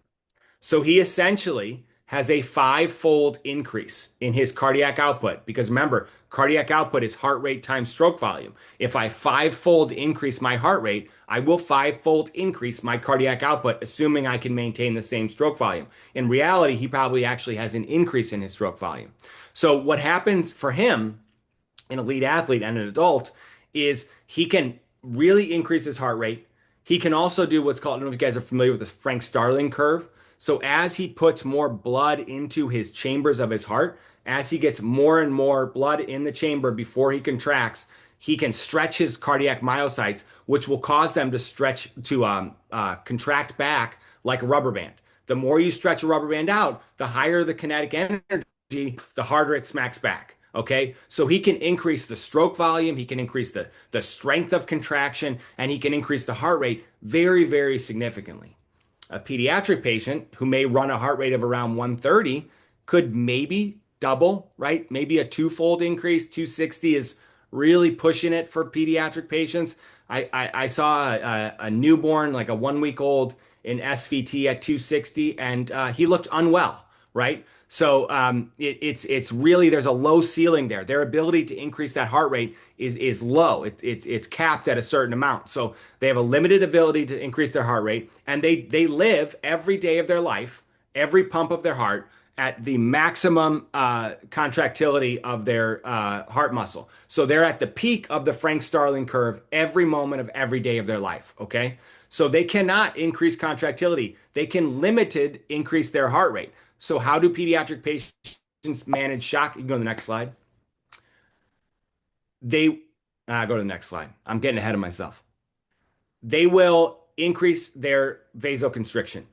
So he essentially has a 5-fold increase in his cardiac output. Because remember, cardiac output is heart rate times stroke volume. If I 5-fold increase my heart rate, I will 5-fold increase my cardiac output, assuming I can maintain the same stroke volume. In reality, he probably actually has an increase in his stroke volume. So what happens for him, an elite athlete and an adult, is he can really increase his heart rate. He can also do what's called, I don't know if you guys are familiar with the Frank Starling curve. So as he puts more blood into his chambers of his heart, as he gets more and more blood in the chamber before he contracts, he can stretch his cardiac myocytes, which will cause them to contract back like a rubber band. The more you stretch a rubber band out, the higher the kinetic energy the harder it smacks back. Okay. So he can increase the stroke volume, he can increase the strength of contraction, and he can increase the heart rate very, very significantly. A pediatric patient who may run a heart rate of around 130 could maybe double, right? Maybe a twofold increase. 260 is really pushing it for pediatric patients. I saw a newborn, like a 1 week old in SVT at 260, and he looked unwell, right? So it's really, there's a low ceiling there. Their ability to increase that heart rate is low. It's capped at a certain amount. So they have a limited ability to increase their heart rate, and they live every day of their life, every pump of their heart at the maximum contractility of their heart muscle. So they're at the peak of the Frank Starling curve every moment of every day of their life. Okay. So they cannot increase contractility. They can limited increase their heart rate. So how do pediatric patients manage shock? You can go to the next slide. They go to the next slide. I'm getting ahead of myself. They will increase their vasoconstriction.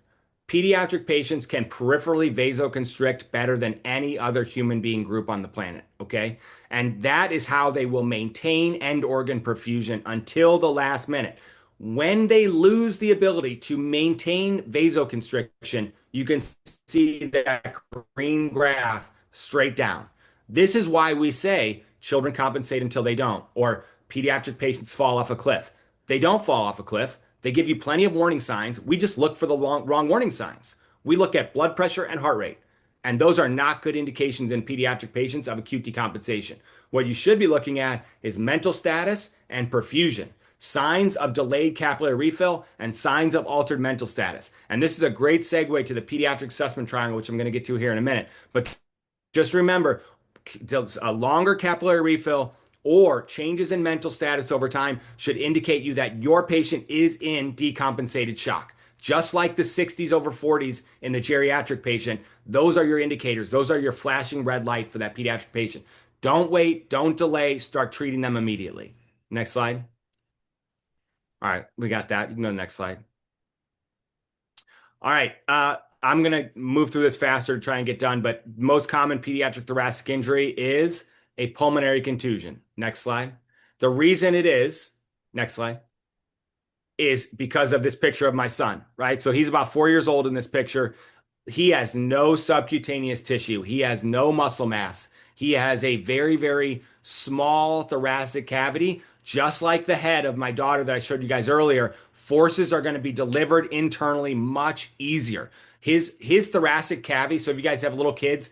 Pediatric patients can peripherally vasoconstrict better than any other human being group on the planet, okay? And that is how they will maintain end organ perfusion until the last minute. When they lose the ability to maintain vasoconstriction, you can see that green graph straight down. This is why we say children compensate until they don't, or pediatric patients fall off a cliff. They don't fall off a cliff. They give you plenty of warning signs. We just look for the wrong warning signs. We look at blood pressure and heart rate. And those are not good indications in pediatric patients of acute decompensation. What you should be looking at is mental status and perfusion, signs of delayed capillary refill, and signs of altered mental status. And this is a great segue to the pediatric assessment triangle, which I'm going to get to here in a minute. But just remember, a longer capillary refill or changes in mental status over time should indicate you that your patient is in decompensated shock. Just like the 60s over 40s in the geriatric patient, those are your indicators. Those are your flashing red light for that pediatric patient. Don't wait, don't delay, start treating them immediately. Next slide. All right, we got that. You can go to the next slide. All right, I'm going to move through this faster to try and get done, but most common pediatric thoracic injury is a pulmonary contusion. Next slide. The reason it is, next slide, is because of this picture of my son, right? So he's about 4 years old in this picture. He has no subcutaneous tissue. He has no muscle mass. He has a very, very small thoracic cavity, just like the head of my daughter that I showed you guys earlier. Forces are going to be delivered internally much easier. His thoracic cavity, so if you guys have little kids,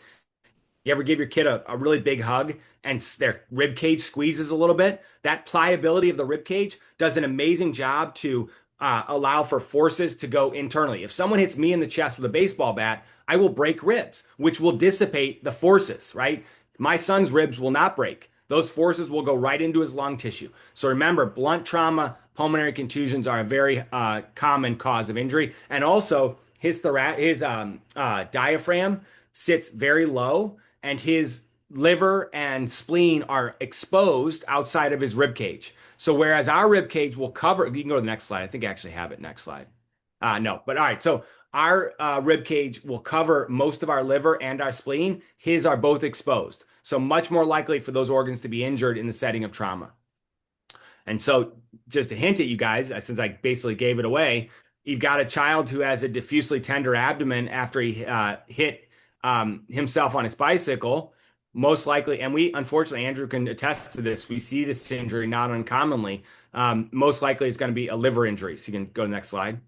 you ever give your kid a really big hug and their rib cage squeezes a little bit? That pliability of the rib cage does an amazing job to allow for forces to go internally. If someone hits me in the chest with a baseball bat, I will break ribs, which will dissipate the forces, right? My son's ribs will not break. Those forces will go right into his lung tissue. So remember, blunt trauma, pulmonary contusions are a very common cause of injury. And also, his diaphragm sits very low, and his liver and spleen are exposed outside of his rib cage. So whereas our rib cage will cover, you can go to the next slide. I think I actually have it next slide. No, but all right. So our rib cage will cover most of our liver and our spleen. His are both exposed. So much more likely for those organs to be injured in the setting of trauma. And so just to hint at you guys, since I basically gave it away, you've got a child who has a diffusely tender abdomen after he hit himself on his bicycle, most likely, and we, unfortunately, Andrew can attest to this, we see this injury not uncommonly. Most likely it's going to be a liver injury. So you can go to the next slide.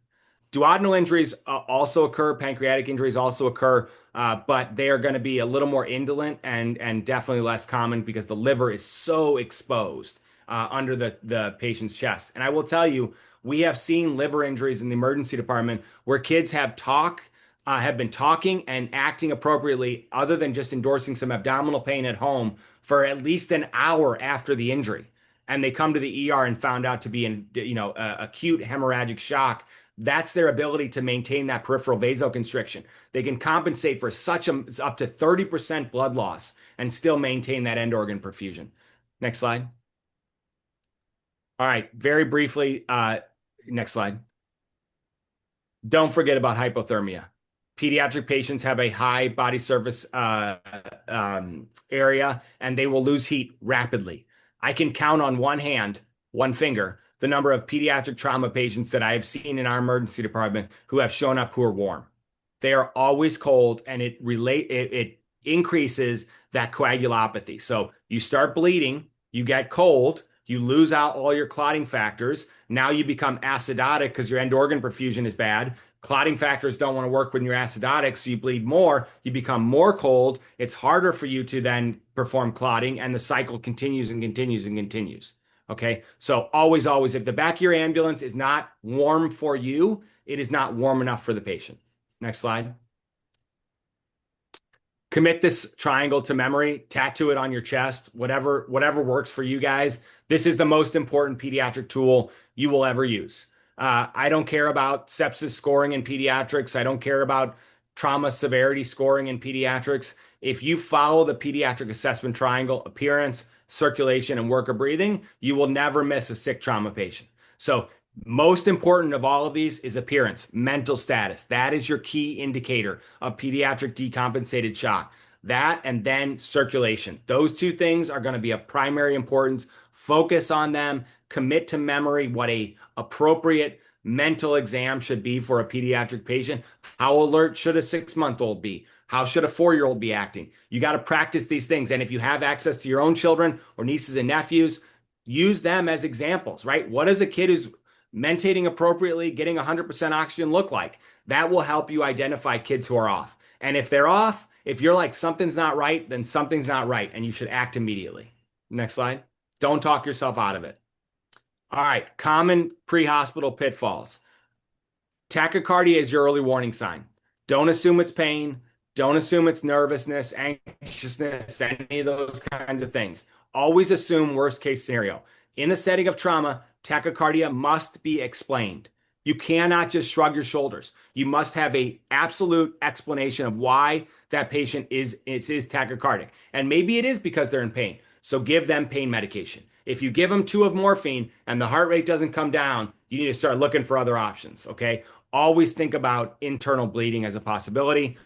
Duodenal injuries also occur, pancreatic injuries also occur, but they are going to be a little more indolent and definitely less common because the liver is so exposed under the patient's chest. And I will tell you, we have seen liver injuries in the emergency department where kids have been talking and acting appropriately other than just endorsing some abdominal pain at home for at least an hour after the injury. And they come to the ER and found out to be in, acute hemorrhagic shock. That's their ability to maintain that peripheral vasoconstriction. They can compensate for up to 30% blood loss and still maintain that end organ perfusion. Next slide. All right, very briefly, next slide. Don't forget about hypothermia. Pediatric patients have a high body surface area, and they will lose heat rapidly. I can count on one hand, one finger, the number of pediatric trauma patients that I have seen in our emergency department who have shown up who are warm. They are always cold, and it increases that coagulopathy. So you start bleeding, you get cold, you lose out all your clotting factors. Now you become acidotic because your end organ perfusion is bad. Clotting factors don't want to work when you're acidotic, so you bleed more, you become more cold. It's harder for you to then perform clotting, and the cycle continues and continues and continues. Okay, so always, always, if the back of your ambulance is not warm for you, it is not warm enough for the patient. Next slide. Commit this triangle to memory, tattoo it on your chest, whatever works for you guys. This is the most important pediatric tool you will ever use. I don't care about sepsis scoring in pediatrics. I don't care about trauma severity scoring in pediatrics. If you follow the pediatric assessment triangle, appearance, circulation, and work of breathing, you will never miss a sick trauma patient. So most important of all of these is appearance, mental status. That is your key indicator of pediatric decompensated shock. That and then circulation. Those two things are going to be of primary importance. Focus on them. Commit to memory what a appropriate mental exam should be for a pediatric patient. How alert should a 6-month-old be? How should a 4-year-old be acting? You got to practice these things. And if you have access to your own children or nieces and nephews, use them as examples, right? What does a kid who's mentating appropriately, getting 100% oxygen look like? That will help you identify kids who are off. And if they're off, if you're like, something's not right, then something's not right, and you should act immediately. Next slide. Don't talk yourself out of it. All right, common pre-hospital pitfalls. Tachycardia is your early warning sign. Don't assume it's pain. Don't assume it's nervousness, anxiousness, any of those kinds of things. Always assume worst case scenario. In the setting of trauma, tachycardia must be explained. You cannot just shrug your shoulders. You must have an absolute explanation of why that patient is tachycardic. And maybe it is because they're in pain. So give them pain medication. If you give them 2 of morphine and the heart rate doesn't come down, you need to start looking for other options, okay? Always think about internal bleeding as a possibility.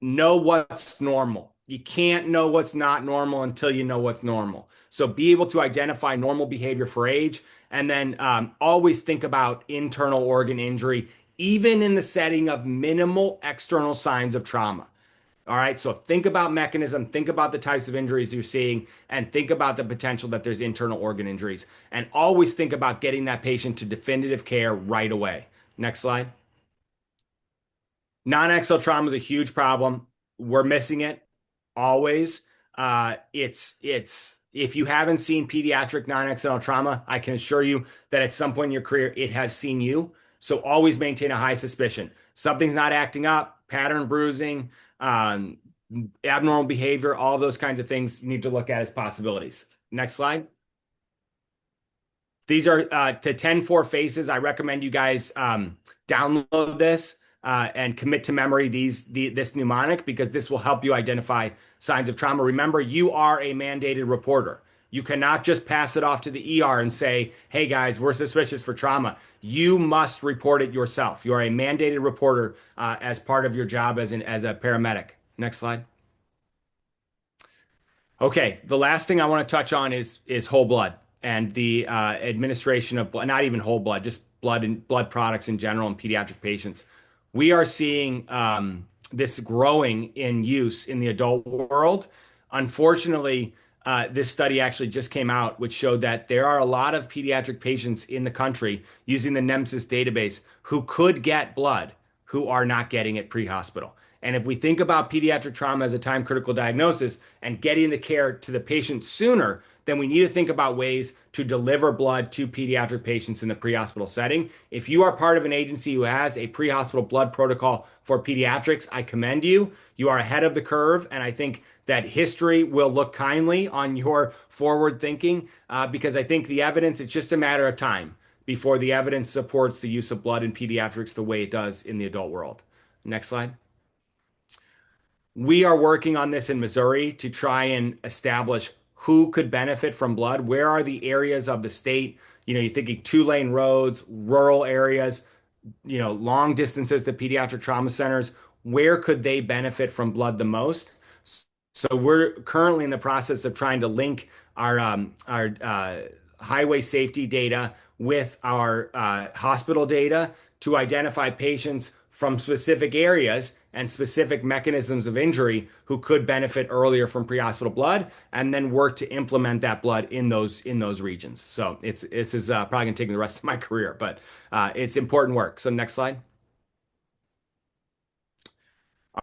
Know what's normal. You can't know what's not normal until you know what's normal. So be able to identify normal behavior for age, and then always think about internal organ injury, even in the setting of minimal external signs of trauma. All right, so think about mechanism, think about the types of injuries you're seeing, and think about the potential that there's internal organ injuries. And always think about getting that patient to definitive care right away. Next slide. Non-axial trauma is a huge problem. We're missing it always. It's if you haven't seen pediatric non-accidental trauma, I can assure you that at some point in your career, it has seen you. So always maintain a high suspicion. Something's not acting up, pattern bruising, abnormal behavior, all those kinds of things you need to look at as possibilities. Next slide. These are the 10-4 faces. I recommend you guys download this and commit to memory this mnemonic, because this will help you identify signs of trauma. Remember, you are a mandated reporter. You cannot just pass it off to the ER and say, hey guys, we're suspicious for trauma. You must report it yourself. You are a mandated reporter as part of your job as a paramedic. Next slide. Okay, the last thing I want to touch on is whole blood and the administration of blood, not even whole blood, just blood and blood products in general in pediatric patients. We are seeing this growing in use in the adult world. Unfortunately, this study actually just came out, which showed that there are a lot of pediatric patients in the country using the NEMSIS database who could get blood, who are not getting it pre-hospital. And if we think about pediatric trauma as a time critical diagnosis and getting the care to the patient sooner, then we need to think about ways to deliver blood to pediatric patients in the pre-hospital setting. If you are part of an agency who has a pre-hospital blood protocol for pediatrics, I commend you. You are ahead of the curve, and I think that history will look kindly on your forward thinking because I think the evidence, it's just a matter of time before the evidence supports the use of blood in pediatrics the way it does in the adult world. Next slide. We are working on this in Missouri to try and establish who could benefit from blood. Where are the areas of the state? You're thinking 2-lane roads, rural areas, long distances to pediatric trauma centers. where could they benefit from blood the most. So we're currently in the process of trying to link our highway safety data with our hospital data to identify patients from specific areas and specific mechanisms of injury who could benefit earlier from pre-hospital blood, and then work to implement that blood in those regions. So this is probably gonna take me the rest of my career, but it's important work. So next slide.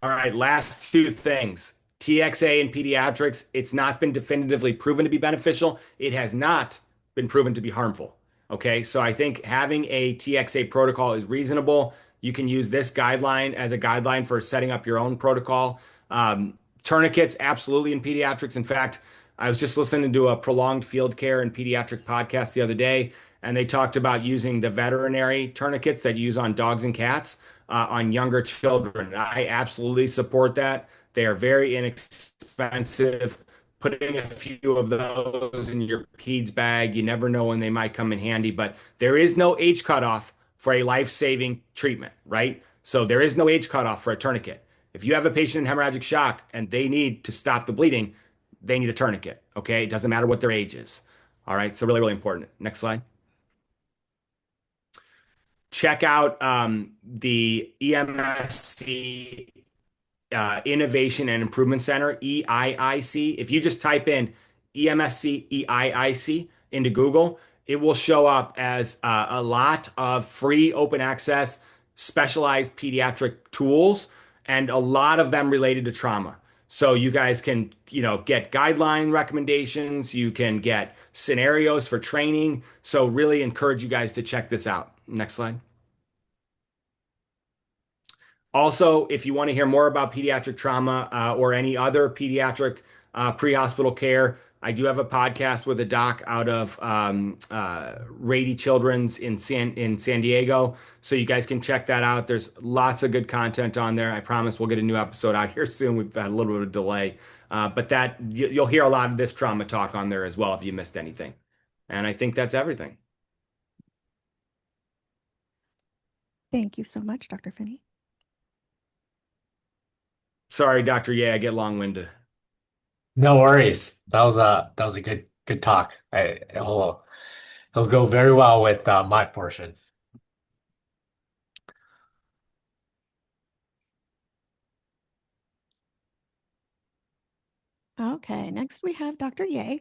All right, last two things. TXA in pediatrics, it's not been definitively proven to be beneficial. It has not been proven to be harmful. Okay, so I think having a TXA protocol is reasonable. You can use this guideline as a guideline for setting up your own protocol. Tourniquets, absolutely in pediatrics. In fact, I was just listening to a prolonged field care and pediatric podcast the other day, and they talked about using the veterinary tourniquets that you use on dogs and cats on younger children. I absolutely support that. They are very inexpensive. Putting a few of those in your peds bag, you never know when they might come in handy, but there is no age cutoff for a life-saving treatment, right? So there is no age cutoff for a tourniquet. If you have a patient in hemorrhagic shock and they need to stop the bleeding, they need a tourniquet, okay? It doesn't matter what their age is. All right, so really, really important. Next slide. Check out the EMSC Innovation and Improvement Center, EIIC. If you just type in EMSC EIIC into Google, it will show up as a lot of free open access specialized pediatric tools, and a lot of them related to trauma. So you guys can, get guideline recommendations, you can get scenarios for training. So really encourage you guys to check this out. Next slide. Also, if you want to hear more about pediatric trauma or any other pediatric pre-hospital care, I do have a podcast with a doc out of Rady Children's in San Diego, so you guys can check that out. There's lots of good content on there. I promise we'll get a new episode out here soon. We've had a little bit of delay, but you'll hear a lot of this trauma talk on there as well if you missed anything. And I think that's everything. Thank you so much, Dr. Finney. Sorry, Dr. Yeah, I get long-winded. No worries. That was a good talk. It'll go very well with my portion. Okay, next we have Dr. Ye.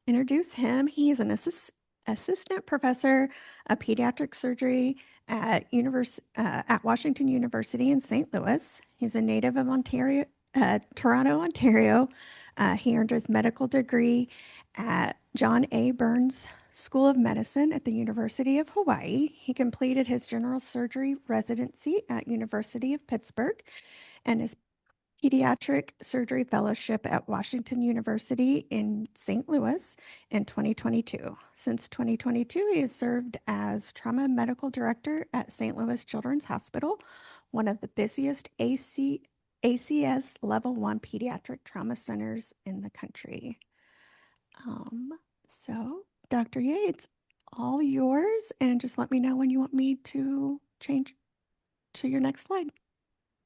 Introduce him. He is an assistant professor of pediatric surgery at Washington University in St. Louis. He's a native of Toronto, Ontario. He earned his medical degree at John A. Burns School of Medicine at the University of Hawaii. He completed his general surgery residency at University of Pittsburgh and his pediatric surgery fellowship at Washington University in St. Louis in 2022. Since 2022, he has served as trauma medical director at St. Louis Children's Hospital, one of the busiest ACS Level 1 pediatric trauma centers in the country. So, Dr. Ye, it's all yours, and just let me know when you want me to change to your next slide.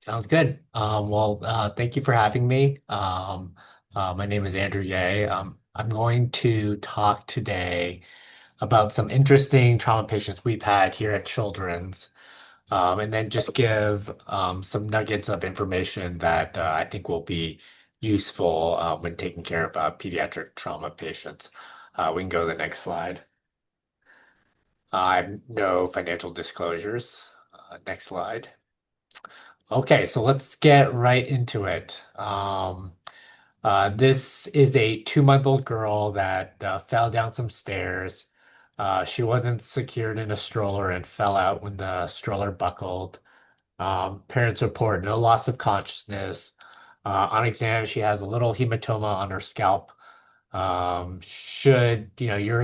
Sounds good. Thank you for having me. My name is Andrew Ye. I'm going to talk today about some interesting trauma patients we've had here at Children's, and then just give some nuggets of information that I think will be useful when taking care of pediatric trauma patients. We can go to the next slide. I have no financial disclosures. Next slide. Okay, so let's get right into it. This is a 2-month-old girl that fell down some stairs. She wasn't secured in a stroller and fell out when the stroller buckled. Parents report no loss of consciousness. On exam, she has a little hematoma on her scalp. You're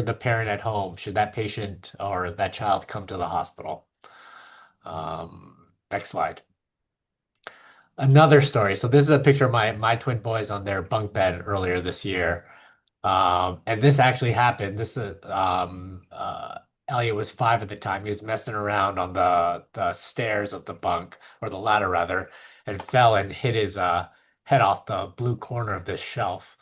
the parent at home, should that patient or that child come to the hospital? Next slide. Another story. So this is a picture of my twin boys on their bunk bed earlier this year. And this actually happened. Elliot was 5 at the time. He was messing around on the stairs of the bunk, or the ladder rather, and fell and hit his head off the blue corner of this shelf.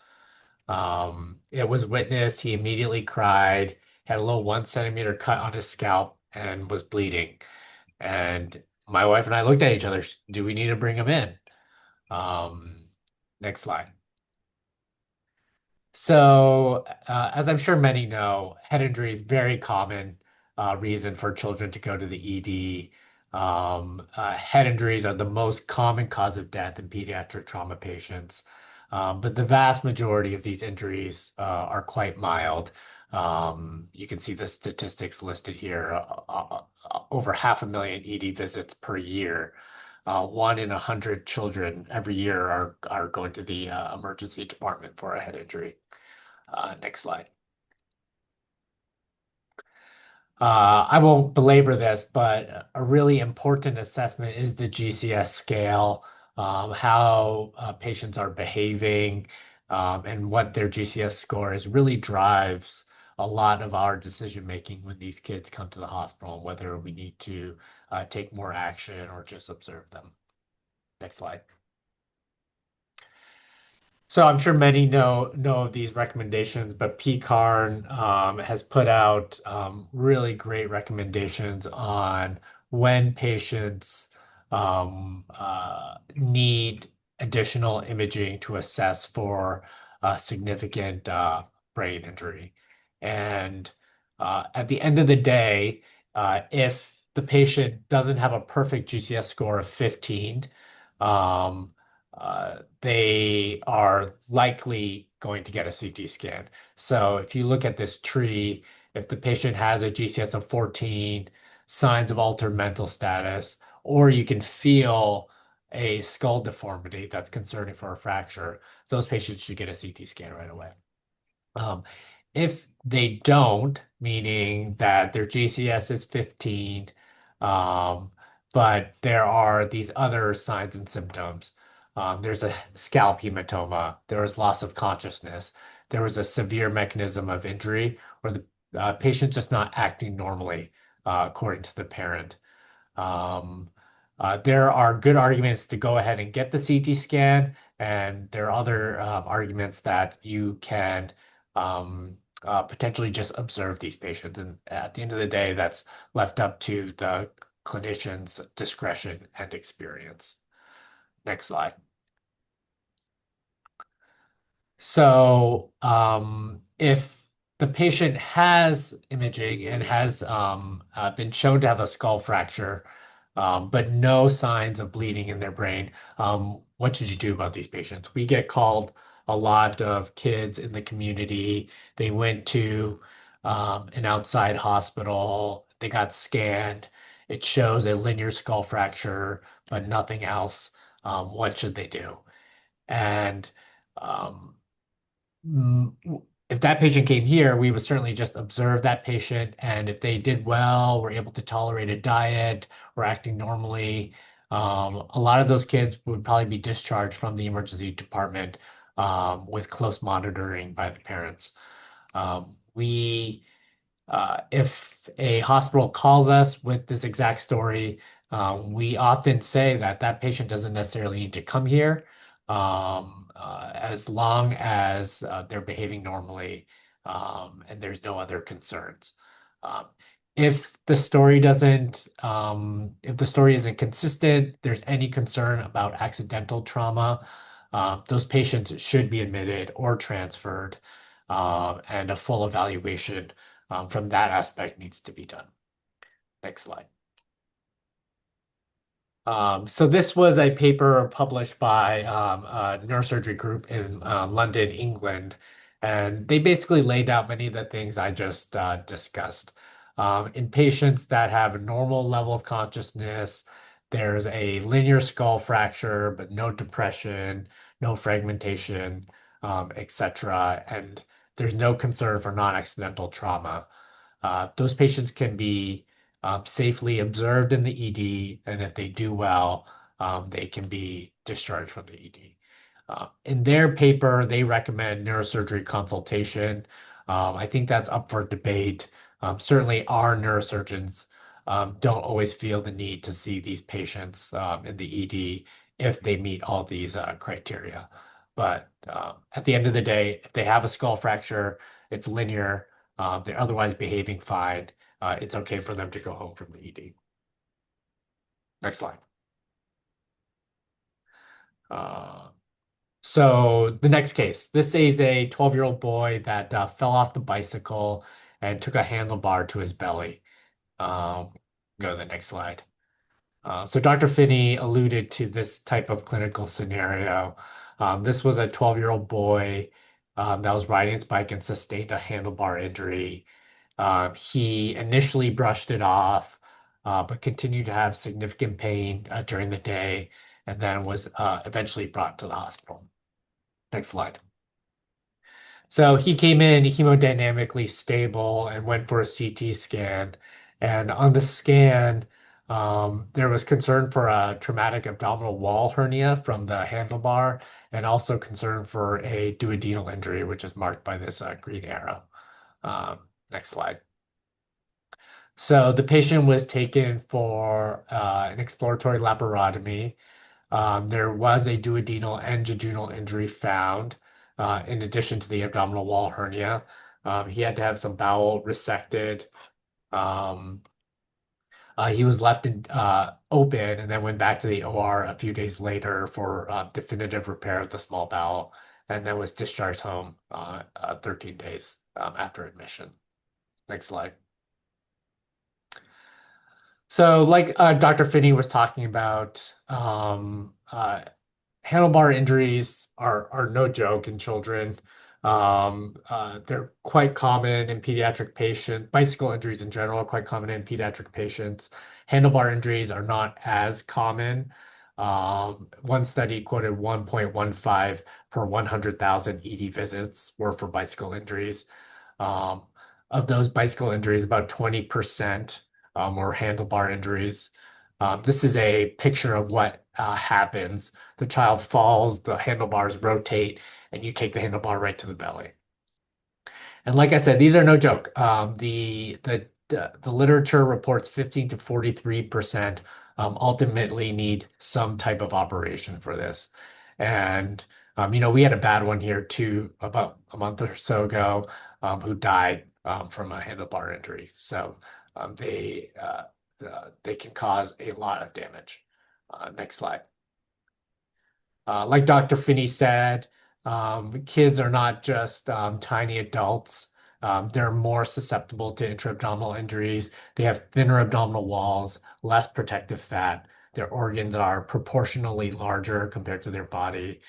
It was witnessed. He immediately cried, had a little 1 centimeter cut on his scalp, and was bleeding. And my wife and I looked at each other. Do we need to bring him in? Next slide. So, as I'm sure many know, head injury is very common reason for children to go to the ED. Head injuries are the most common cause of death in pediatric trauma patients. But the vast majority of these injuries are quite mild. You can see the statistics listed here. Over 500,000 ED visits per year. 1 in 100 children every year are going to the emergency department for a head injury. Next slide. I won't belabor this, but a really important assessment is the GCS scale, how patients are behaving, and what their GCS score is really drives a lot of our decision making when these kids come to the hospital, whether we need to take more action or just observe them. Next slide. So I'm sure many know of these recommendations, but PCARN has put out really great recommendations on when patients need additional imaging to assess for significant brain injury. And at the end of the day, if the patient doesn't have a perfect GCS score of 15, they are likely going to get a CT scan. So if you look at this tree, if the patient has a GCS of 14, signs of altered mental status, or you can feel a skull deformity that's concerning for a fracture, those patients should get a CT scan right away. If they don't, meaning that their GCS is 15, but there are these other signs and symptoms. There's a scalp hematoma. There was loss of consciousness. There was a severe mechanism of injury where the patient's just not acting normally, according to the parent. There are good arguments to go ahead and get the CT scan, and there are other arguments that you can potentially just observe these patients. And at the end of the day, that's left up to the clinician's discretion and experience. Next slide. So, if the patient has imaging and has been shown to have a skull fracture, but no signs of bleeding in their brain, what should you do about these patients? We get called a lot of kids in the community. They went to an outside hospital, they got scanned. It shows a linear skull fracture, but nothing else. What should they do? And um, if that patient came here, we would certainly just observe that patient. And if they did well, were able to tolerate a diet, were acting normally, a lot of those kids would probably be discharged from the emergency department with close monitoring by the parents. If a hospital calls us with this exact story, we often say that that patient doesn't necessarily need to come here as long as they're behaving normally and there's no other concerns. Um, if the story isn't consistent, there's any concern about accidental trauma, those patients should be admitted or transferred, and a full evaluation from that aspect needs to be done. Next slide. So this was a paper published by a neurosurgery group in London, England, and they basically laid out many of the things I just discussed. In patients that have a normal level of consciousness, there's a linear skull fracture, but no depression, no fragmentation, etc., and there's no concern for non-accidental trauma. Those patients can be safely observed in the ED, and if they do well, they can be discharged from the ED. In their paper, they recommend neurosurgery consultation. I think that's up for debate. Certainly, our neurosurgeons don't always feel the need to see these patients in the ED if they meet all these criteria. But at the end of the day, if they have a skull fracture, it's linear, they're otherwise behaving fine, it's okay for them to go home from the ED. Next slide. So the next case, this is a 12-year-old boy that fell off the bicycle and took a handlebar to his belly. Go to the next slide. So Dr. Finney alluded to this type of clinical scenario. This was a 12-year-old boy that was riding his bike and sustained a handlebar injury. He initially brushed it off, but continued to have significant pain during the day, and then was eventually brought to the hospital. Next slide. So he came in hemodynamically stable and went for a CT scan. And on the scan, there was concern for a traumatic abdominal wall hernia from the handlebar, and also concern for a duodenal injury, which is marked by this green arrow. Next slide. So the patient was taken for an exploratory laparotomy. There was a duodenal and jejunal injury found, in addition to the abdominal wall hernia. He had to have some bowel resected. Um, he was left open and then went back to the OR a few days later for definitive repair of the small bowel, and then was discharged home 13 days after admission. Next slide. So, like Dr. Finney was talking about, handlebar injuries are no joke in children. They're quite common in pediatric patients. Bicycle injuries in general are quite common in pediatric patients. Handlebar injuries are not as common. One study quoted 1.15 per 100,000 ED visits were for bicycle injuries. Of those bicycle injuries, about 20% were handlebar injuries. This is a picture of what happens. The child falls, the handlebars rotate, and you take the handlebar right to the belly. And like I said, these are no joke. The literature reports 15 to 43% ultimately need some type of operation for this. And we had a bad one here too about a month or so ago, who died from a handlebar injury. So they can cause a lot of damage. Next slide. Like Dr. Finney said, kids are not just tiny adults. They're more susceptible to intra-abdominal injuries. They have thinner abdominal walls, less protective fat. Their organs are proportionally larger compared to their body.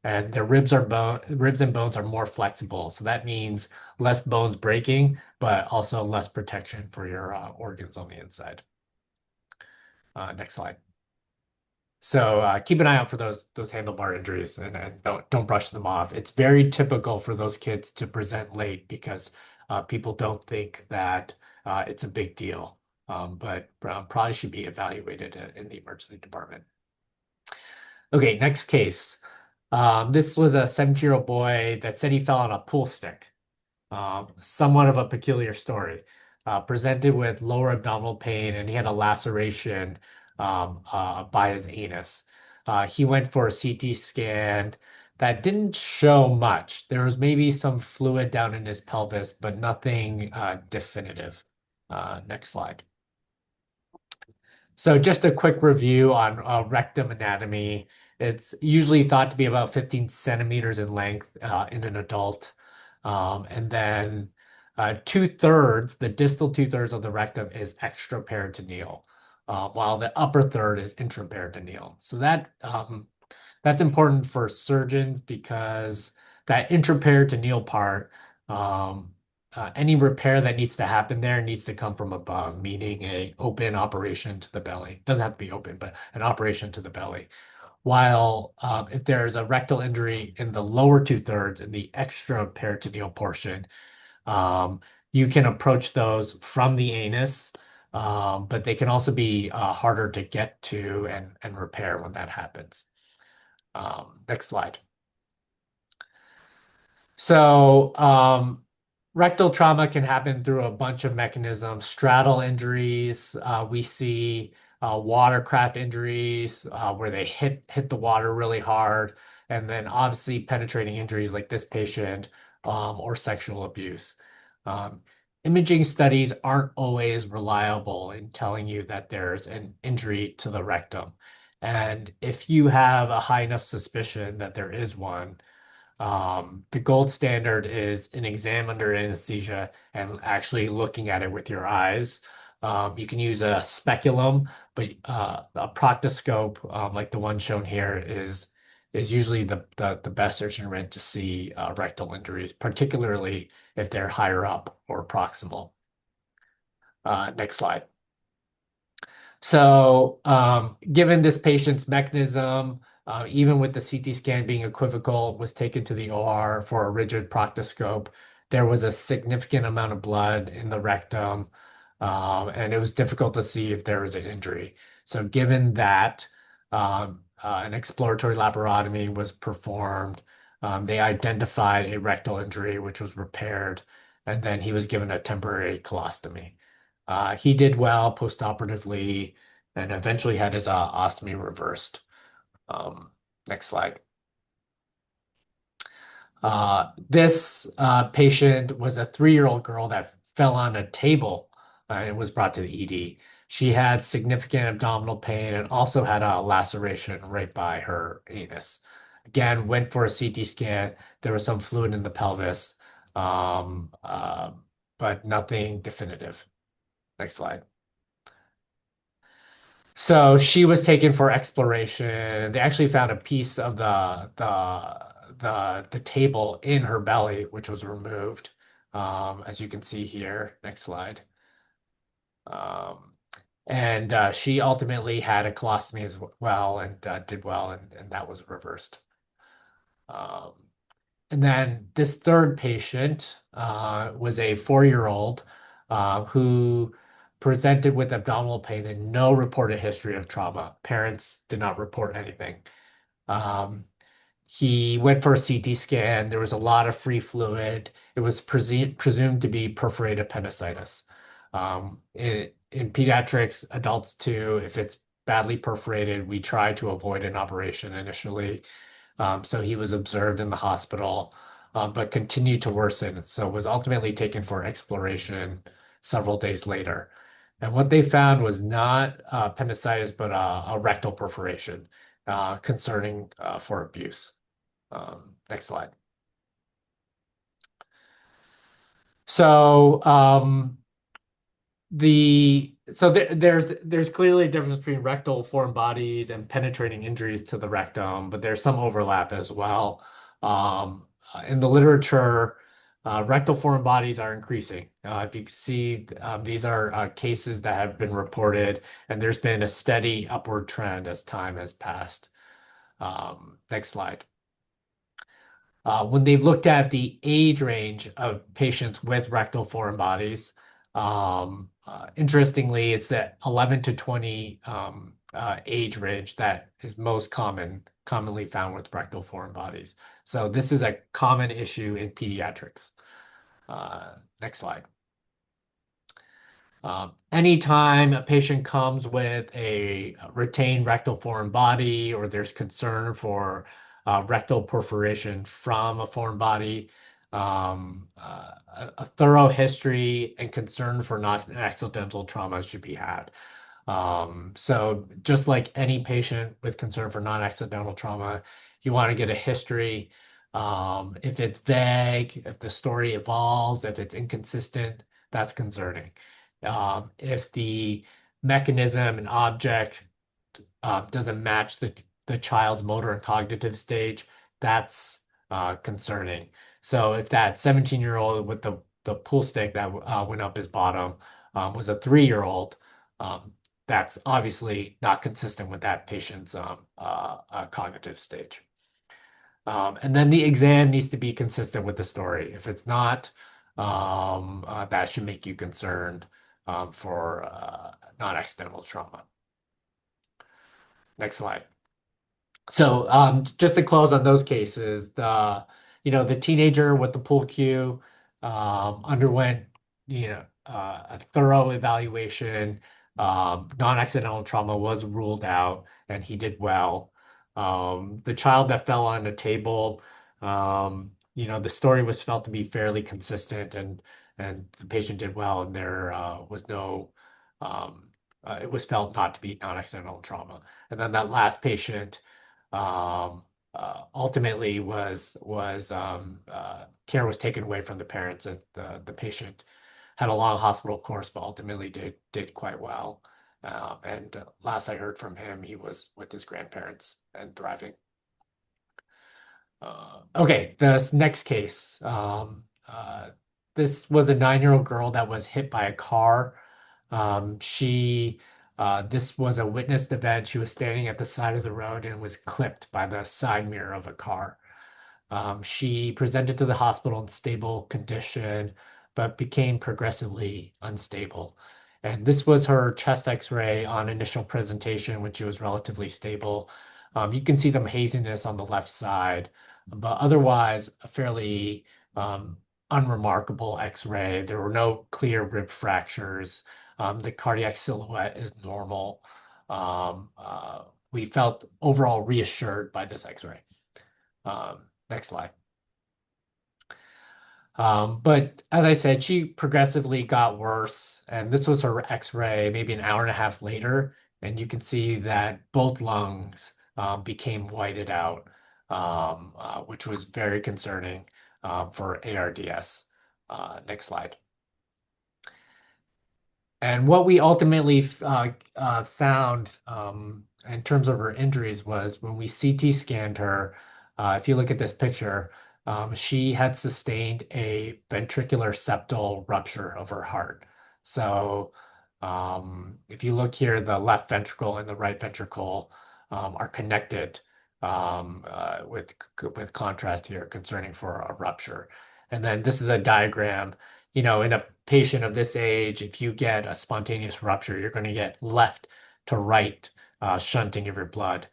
And their ribs and bones are more flexible. So that means less bones breaking, but also less protection for your organs on the inside. Next slide. So keep an eye out for those handlebar injuries, and don't brush them off. It's very typical for those kids to present late because people don't think that it's a big deal, but probably should be evaluated in the emergency department. Okay, next case. This was a 17-year-old boy that said he fell on a pool stick. Somewhat of a peculiar story. Presented with lower abdominal pain, and he had a laceration by his anus. He went for a CT scan that didn't show much. There was maybe some fluid down in his pelvis, but nothing definitive. Next slide. So just a quick review on rectum anatomy. It's usually thought to be about 15 centimeters in length in an adult. And then the distal two-thirds of the rectum is extraperitoneal, while the upper third is intraperitoneal. So that's important for surgeons because that intraperitoneal part, any repair that needs to happen there needs to come from above, meaning a open operation to the belly. Doesn't have to be open, but an operation to the belly. While if there's a rectal injury in the lower two-thirds in the extraperitoneal portion, you can approach those from the anus, but they can also be harder to get to and repair when that happens. Next slide. So rectal trauma can happen through a bunch of mechanisms. Straddle injuries, we see watercraft injuries where they hit the water really hard, and then obviously penetrating injuries like this patient or sexual abuse. Um, Imaging studies aren't always reliable in telling you that there's an injury to the rectum. And if you have a high enough suspicion that there is one, the gold standard is an exam under anesthesia and actually looking at it with your eyes. You can use a speculum, but a proctoscope, like the one shown here, is usually the best instrument to see rectal injuries, particularly if they're higher up or proximal. Next slide. So, given this patient's mechanism, even with the CT scan being equivocal, was taken to the OR for a rigid proctoscope. There was a significant amount of blood in the rectum, and it was difficult to see if there was an injury. So, given that, an exploratory laparotomy was performed. They identified a rectal injury, which was repaired, and then he was given a temporary colostomy. He did well postoperatively and eventually had his ostomy reversed. Next slide. This patient was a 3-year-old girl that fell on a table and was brought to the ED. She had significant abdominal pain and also had a laceration right by her anus. Again, went for a CT scan. There was some fluid in the pelvis, but nothing definitive. Next slide. So she was taken for exploration. They actually found a piece of the table in her belly, which was removed, as you can see here. Next slide. Um, and she ultimately had a colostomy as well and did well, and that was reversed. Um, and then this third patient was a 4-year-old who presented with abdominal pain and no reported history of trauma. Parents did not report anything. Um, he went for a CT scan. There was a lot of free fluid. It was presumed to be perforated appendicitis. In pediatrics, adults too, if it's badly perforated, we try to avoid an operation initially. So he was observed in the hospital, but continued to worsen. So was ultimately taken for exploration several days later. And what they found was not appendicitis, but a rectal perforation, concerning for abuse. Next slide. So there's clearly a difference between rectal foreign bodies and penetrating injuries to the rectum, but there's some overlap as well. In the literature, rectal foreign bodies are increasing. If you can see, these are cases that have been reported, and there's been a steady upward trend as time has passed. Next slide. When they've looked at the age range of patients with rectal foreign bodies, interestingly, it's the 11 to 20 age range that is most commonly found with rectal foreign bodies. So this is a common issue in pediatrics. Next slide. Anytime a patient comes with a retained rectal foreign body or there's concern for rectal perforation from a foreign body, a thorough history and concern for non-accidental trauma should be had. So just like any patient with concern for non-accidental trauma, you want to get a history. If it's vague, if the story evolves, if it's inconsistent, that's concerning. If the mechanism and object doesn't match the child's motor and cognitive stage, that's concerning. So if that 17-year-old with the pool stick that went up his bottom was a 3-year-old, that's obviously not consistent with that patient's cognitive stage. And then the exam needs to be consistent with the story. If it's not, that should make you concerned for non-accidental trauma. Next slide. So just to close on those cases, the teenager with the pool cue, underwent, a thorough evaluation. Non-accidental trauma was ruled out, and he did well. The child that fell on a table, the story was felt to be fairly consistent, and the patient did well, and there was no, it was felt not to be non-accidental trauma. And then that last patient, um, ultimately care was taken away from the parents, and the patient had a long hospital course, but ultimately did quite well. And last I heard from him, he was with his grandparents and thriving. Okay, this next case. This was a 9-year-old girl that was hit by a car. This was a witnessed event. She was standing at the side of the road and was clipped by the side mirror of a car. She presented to the hospital in stable condition, but became progressively unstable. And this was her chest X-ray on initial presentation, when she was relatively stable. You can see some haziness on the left side, but otherwise a fairly unremarkable X-ray. There were no clear rib fractures. The cardiac silhouette is normal. We felt overall reassured by this X-ray. Next slide. But as I said, she progressively got worse, and this was her X-ray maybe an hour and a half later, and you can see that both lungs became whited out, which was very concerning for ARDS. Next slide. And what we ultimately found in terms of her injuries was when we CT scanned her, if you look at this picture, she had sustained a ventricular septal rupture of her heart. So if you look here, the left ventricle and the right ventricle are connected with contrast here, concerning for a rupture. And then this is a diagram. In a patient of this age, if you get a spontaneous rupture, you're going to get left to right shunting of your blood.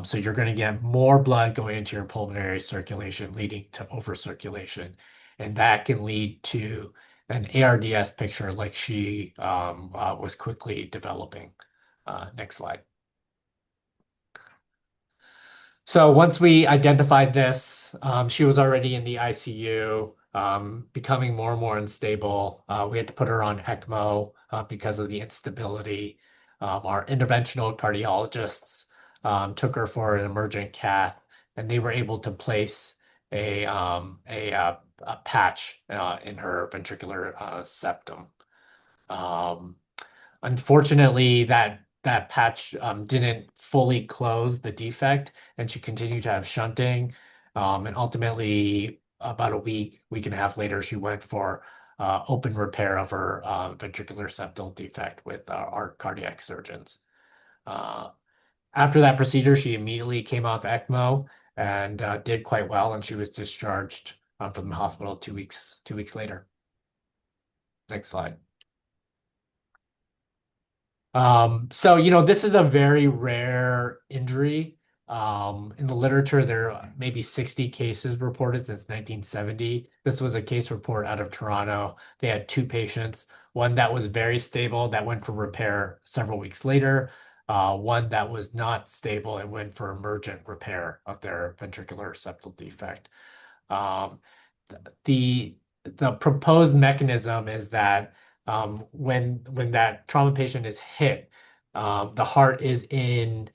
So you're going to get more blood going into your pulmonary circulation, leading to overcirculation. And that can lead to an ARDS picture like she was quickly developing. Next slide. So once we identified this, she was already in the ICU, becoming more and more unstable. We had to put her on ECMO because of the instability. Our interventional cardiologists took her for an emergent cath, and they were able to place a patch in her ventricular septum. Unfortunately, that patch didn't fully close the defect, and she continued to have shunting. And ultimately, about a week and a half later, she went for open repair of her ventricular septal defect with our cardiac surgeons. After that procedure, she immediately came off ECMO and did quite well, and she was discharged from the hospital 2 weeks later. Next slide. So, this is a very rare injury. In the literature, there are maybe 60 cases reported since 1970. This was a case report out of Toronto. They had 2 patients, one that was very stable that went for repair several weeks later, one that was not stable and went for emergent repair of their ventricular septal defect. The proposed mechanism is that when that trauma patient is hit, the heart is in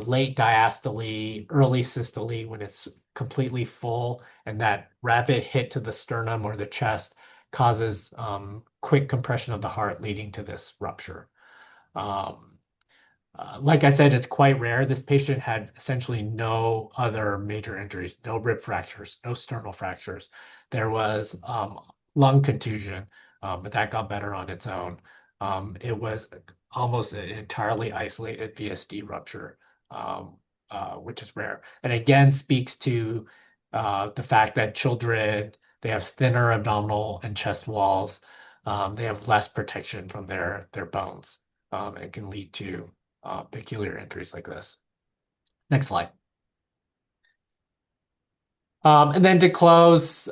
late diastole, early systole when it's completely full, and that rapid hit to the sternum or the chest causes quick compression of the heart, leading to this rupture. Like I said, it's quite rare. This patient had essentially no other major injuries, no rib fractures, no sternal fractures. There was lung contusion, but that got better on its own. It was almost an entirely isolated VSD rupture, which is rare. And again, speaks to the fact that children, they have thinner abdominal and chest walls. They have less protection from their bones, and can lead to peculiar injuries like this. Next slide. And then to close,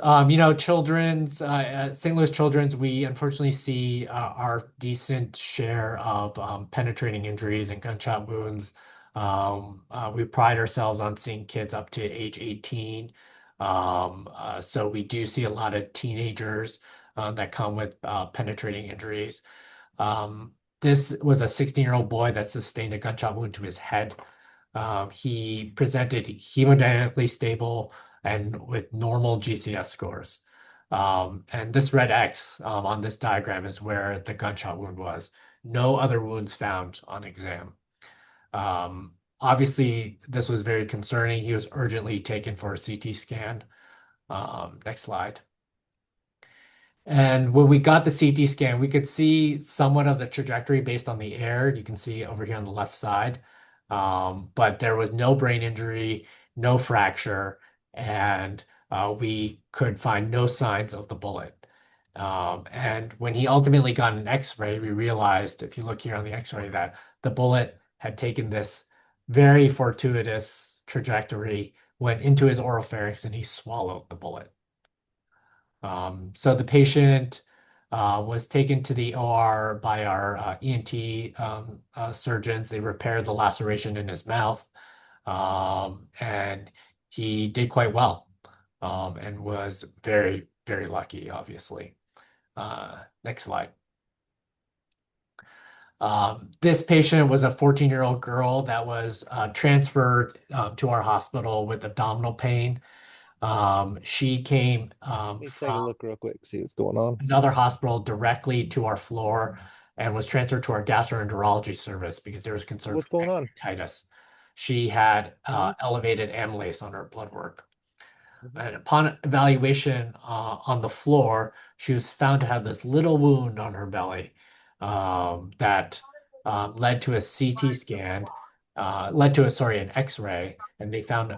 children's, St. Louis Children's, we unfortunately see our decent share of penetrating injuries and gunshot wounds. We pride ourselves on seeing kids up to age 18. So we do see a lot of teenagers that come with penetrating injuries. Um, this was a 16-year-old boy that sustained a gunshot wound to his head. He presented hemodynamically stable and with normal GCS scores. And this red X on this diagram is where the gunshot wound was. No other wounds found on exam. Obviously, this was very concerning. He was urgently taken for a CT scan. Next slide. And when we got the CT scan, we could see somewhat of the trajectory based on the air. You can see over here on the left side. But there was no brain injury, no fracture, and we could find no signs of the bullet. And when he ultimately got an X-ray, we realized, if you look here on the X-ray, that the bullet had taken this very fortuitous trajectory, went into his oropharynx, and he swallowed the bullet. So the patient was taken to the OR by our ENT surgeons. They repaired the laceration in his mouth, and he did quite well, and was very, very lucky, obviously. Next slide. This patient was a 14-year-old girl that was transferred to our hospital with abdominal pain. She came Let me take a from look real quick, see what's going on. another hospital directly to our floor and was transferred to our gastroenterology service because there was concern What's for going on? pancreatitis. She had Hmm? elevated amylase on her blood work. Mhm. And upon evaluation on the floor, she was found to have this little wound on her belly that led to a CT scan, an X-ray, and they found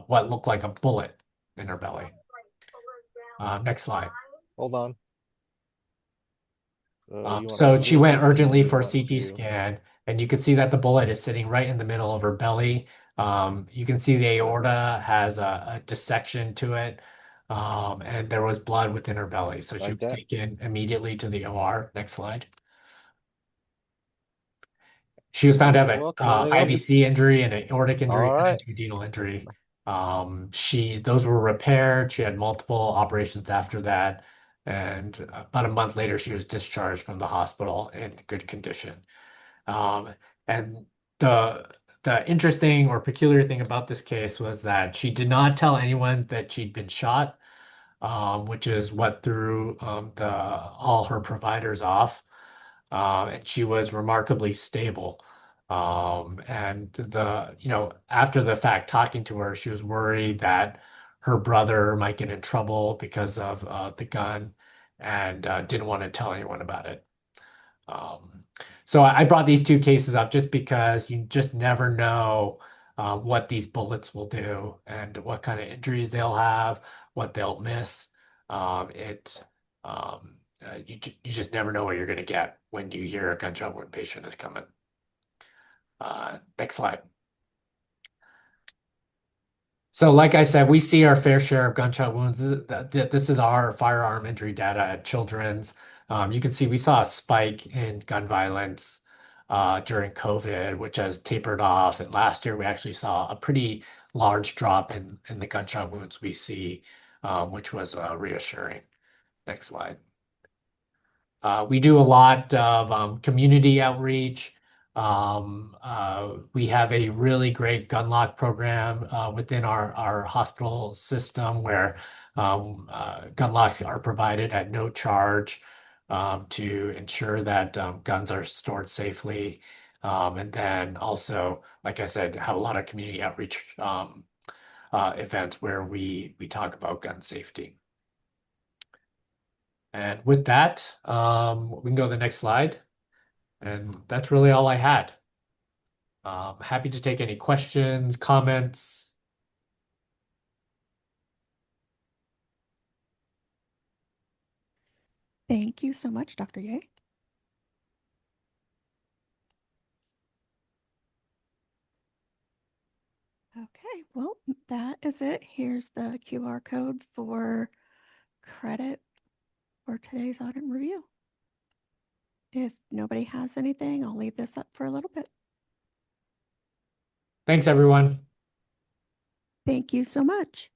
what looked like a bullet in her belly. Next slide. Hold on. You want to So do she went this, or urgently do you for a want CT to? scan, and you can see that the bullet is sitting right in the middle of her belly. You can see the aorta has a dissection to it, and there was blood within her belly. So she Like was that? taken immediately to the OR. Next slide. She was found to have You're an welcome. Anything else? IVC injury, an aortic injury, All and a right. duodenal injury. Those were repaired. She had multiple operations after that, and about a month later, she was discharged from the hospital in good condition. Um, and the the interesting or peculiar thing about this case was that she did not tell anyone that she'd been shot, which is what threw all her providers off. And she was remarkably stable. And after the fact, talking to her, she was worried that her brother might get in trouble because of the gun, and didn't want to tell anyone about it. Um, so I brought these two cases up just because you just never know what these bullets will do and what kind of injuries they'll have, what they'll miss. It you just never know what you're going to get when you hear a gunshot wound patient is coming. Next slide. So, like I said, we see our fair share of gunshot wounds. This is our firearm injury data at Children's. You can see we saw a spike in gun violence during COVID, which has tapered off. And last year, we actually saw a pretty large drop in the gunshot wounds we see, which was reassuring. Next slide. We do a lot of community outreach. We have a really great gun lock program within our hospital system where gun locks are provided at no charge to ensure that guns are stored safely. And then also, like I said, have a lot of community outreach events where we talk about gun safety. And with that, we can go to the next slide. And that's really all I had. Happy to take any questions, comments. Thank you so much, Dr. Ye. Okay, well, that that is it. Here's the QR code for credit for today's audit review. If nobody has anything, I'll leave this up for a little bit. Thanks, everyone. Thank you so much.